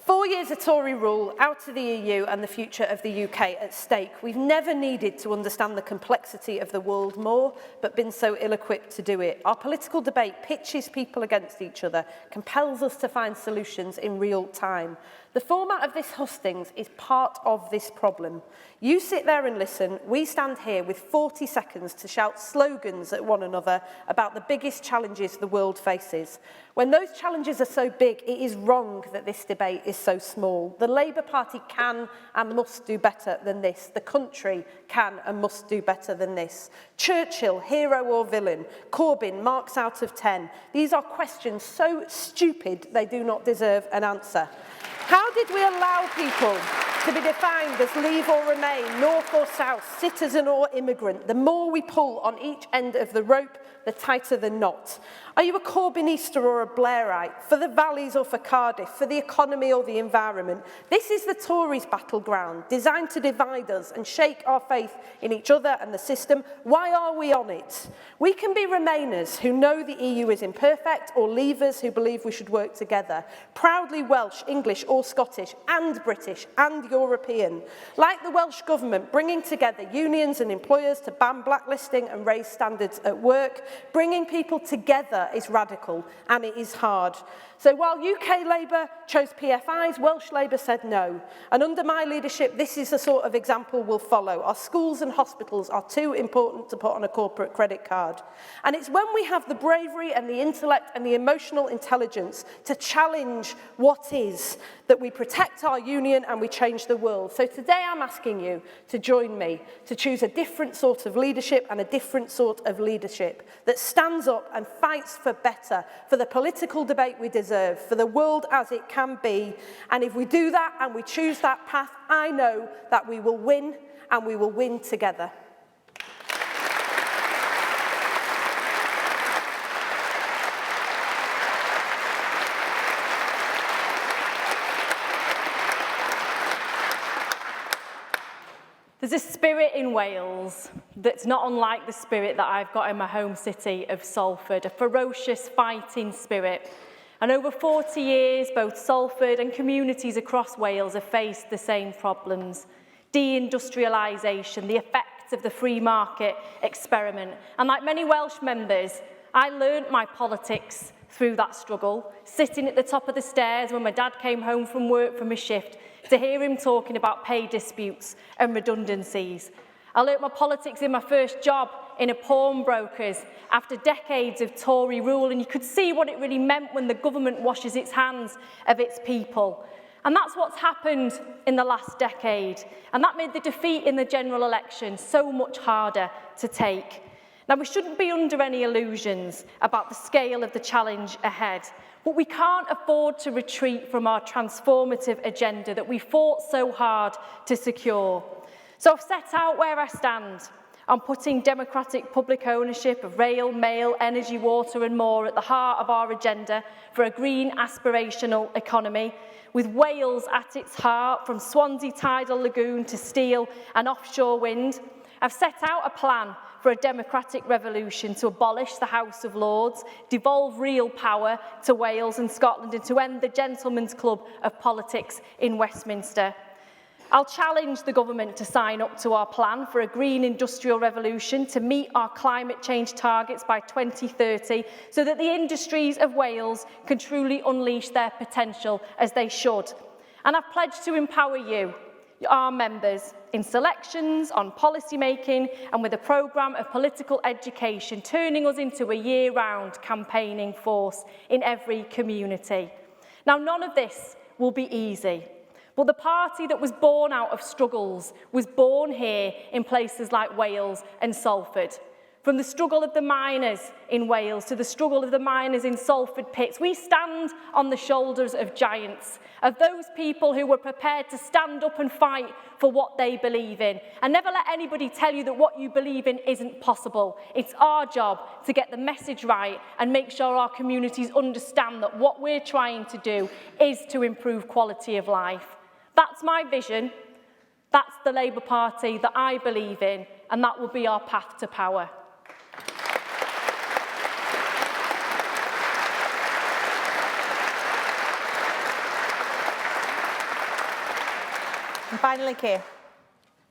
S4: 4 years of Tory rule, out of the EU and the future of the UK at stake. We've never needed to understand the complexity of the world more, but been so ill-equipped to do it. Our political debate pitches people against each other, compels us to find solutions in real time. The format of this hustings is part of this problem. You sit there and listen, we stand here with 40 seconds to shout slogans at one another about the biggest challenges the world faces. When those challenges are so big, it is wrong that this debate is so small. The Labour Party can and must do better than this. The country can and must do better than this. Churchill, hero or villain? Corbyn, marks out of 10. These are questions so stupid they do not deserve an answer. How did we allow people to be defined as leave or remain, north or south, citizen or immigrant. The more we pull on each end of the rope, the tighter the knot. Are you a Corbynista or a Blairite? For the valleys or for Cardiff? For the economy or the environment? This is the Tories' battleground, designed to divide us and shake our faith in each other and the system. Why are we on it? We can be Remainers who know the EU is imperfect, or Leavers who believe we should work together. Proudly Welsh, English or Scottish, and British and European. Like the Welsh Government, bringing together unions and employers to ban blacklisting and raise standards at work. Bringing people together is radical, and it is hard. So while UK Labour chose PFIs, Welsh Labour said no. And under my leadership, this is the sort of example we'll follow. Our schools and hospitals are too important to put on a corporate credit card. And it's when we have the bravery and the intellect and the emotional intelligence to challenge what is that we protect our union and we change the world. So today I'm asking you to join me to choose a different sort of leadership and a different sort of leadership that stands up and fights for better, for the political debate we deserve, for the world as it can be. And if we do that and we choose that path, I know that we will win, and we will win together.
S5: There's a spirit in Wales that's not unlike the spirit that I've got in my home city of Salford, a ferocious fighting spirit. And over 40 years, both Salford and communities across Wales have faced the same problems. Deindustrialisation, the effects of the free market experiment. And like many Welsh members, I learnt my politics through that struggle, sitting at the top of the stairs when my dad came home from work from his shift, to hear him talking about pay disputes and redundancies. I learnt my politics in my first job in a pawnbroker's after decades of Tory rule, and you could see what it really meant when the government washes its hands of its people. And that's what's happened in the last decade, and that made the defeat in the general election so much harder to take. Now, we shouldn't be under any illusions about the scale of the challenge ahead, but we can't afford to retreat from our transformative agenda that we fought so hard to secure. So I've set out where I stand on putting democratic public ownership of rail, mail, energy, water and more at the heart of our agenda for a green aspirational economy, with Wales at its heart, from Swansea Tidal Lagoon to steel and offshore wind. I've set out a plan for a democratic revolution to abolish the House of Lords, devolve real power to Wales and Scotland, and to end the gentleman's club of politics in Westminster. I'll challenge the government to sign up to our plan for a green industrial revolution to meet our climate change targets by 2030, so that the industries of Wales can truly unleash their potential as they should. And I've pledged to empower you, our members, in selections, on policy making, and with a programme of political education, turning us into a year-round campaigning force in every community. Now, none of this will be easy, but the party that was born out of struggles was born here in places like Wales and Salford. From the struggle of the miners in Wales to the struggle of the miners in Salford pits, we stand on the shoulders of giants, of those people who were prepared to stand up and fight for what they believe in. And never let anybody tell you that what you believe in isn't possible. It's our job to get the message right and make sure our communities understand that what we're trying to do is to improve quality of life. That's my vision. That's the Labour Party that I believe in, and that will be our path to power.
S2: And finally, Keir.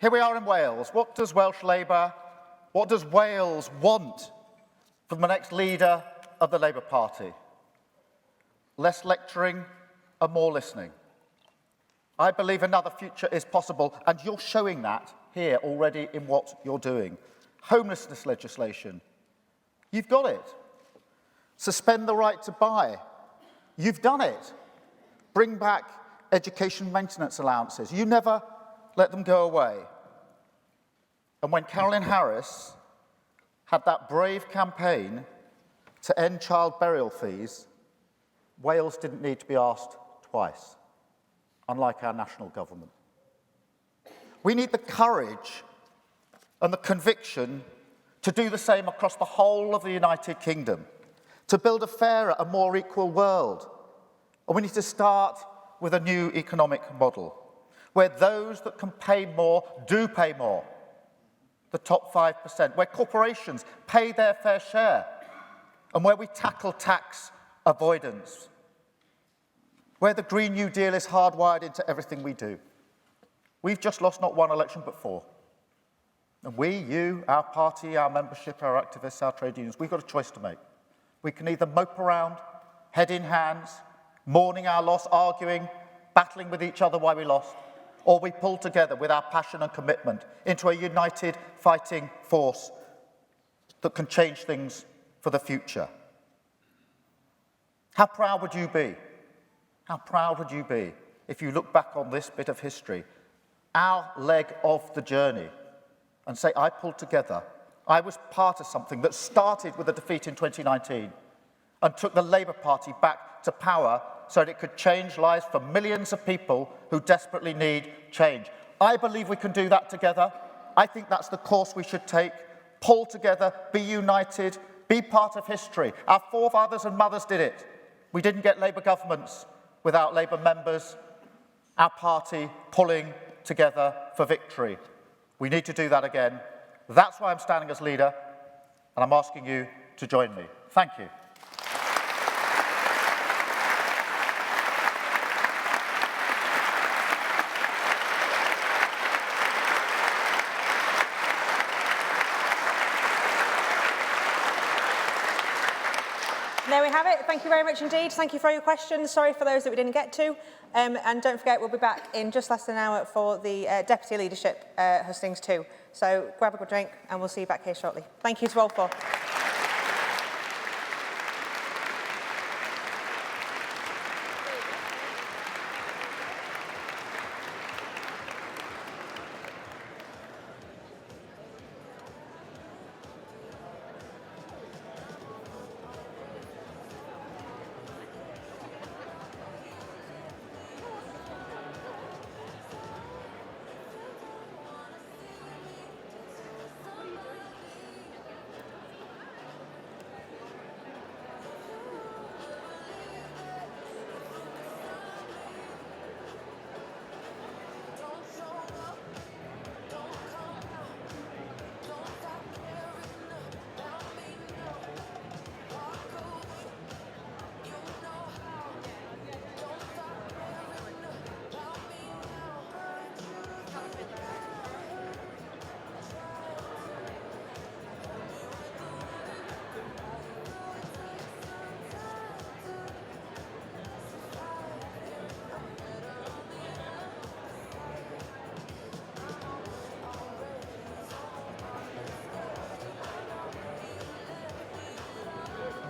S6: Here we are in Wales. What does Welsh Labour, what does Wales want from the next leader of the Labour Party? Less lecturing and more listening. I believe another future is possible, and you're showing that here already in what you're doing. Homelessness legislation. You've got it. Suspend the right to buy. You've done it. Bring back education maintenance allowances. You never let them go away. And when Caroline Harris had that brave campaign to end child burial fees, Wales didn't need to be asked twice, unlike our national government. We need the courage and the conviction to do the same across the whole of the United Kingdom, to build a fairer and more equal world. And we need to start with a new economic model, where those that can pay more do pay more, the top 5%, where corporations pay their fair share, and where we tackle tax avoidance, where the Green New Deal is hardwired into everything we do. We've just lost not one election but 4. And we, you, our party, our membership, our activists, our trade unions, we've got a choice to make. We can either mope around, head in hands, mourning our loss, arguing, battling with each other why we lost, or we pull together with our passion and commitment into a united fighting force that can change things for the future. How proud would you be? How proud would you be if you look back on this bit of history, our leg of the journey, and say, I pulled together, I was part of something that started with a defeat in 2019 and took the Labour Party back to power so that it could change lives for millions of people who desperately need change. I believe we can do that together. I think that's the course we should take. Pull together, be united, be part of history. Our forefathers and mothers did it. We didn't get Labour governments without Labour members, our party pulling together for victory. We need to do that again. That's why I'm standing as leader, and I'm asking you to join me. Thank you.
S2: There we have it. Thank you very much indeed. Thank you for your questions. Sorry for those that we didn't get to. And don't forget, we'll be back in just less than an hour for the Deputy Leadership Hustings 2. So grab a good drink and we'll see you back here shortly. Thank you to all four.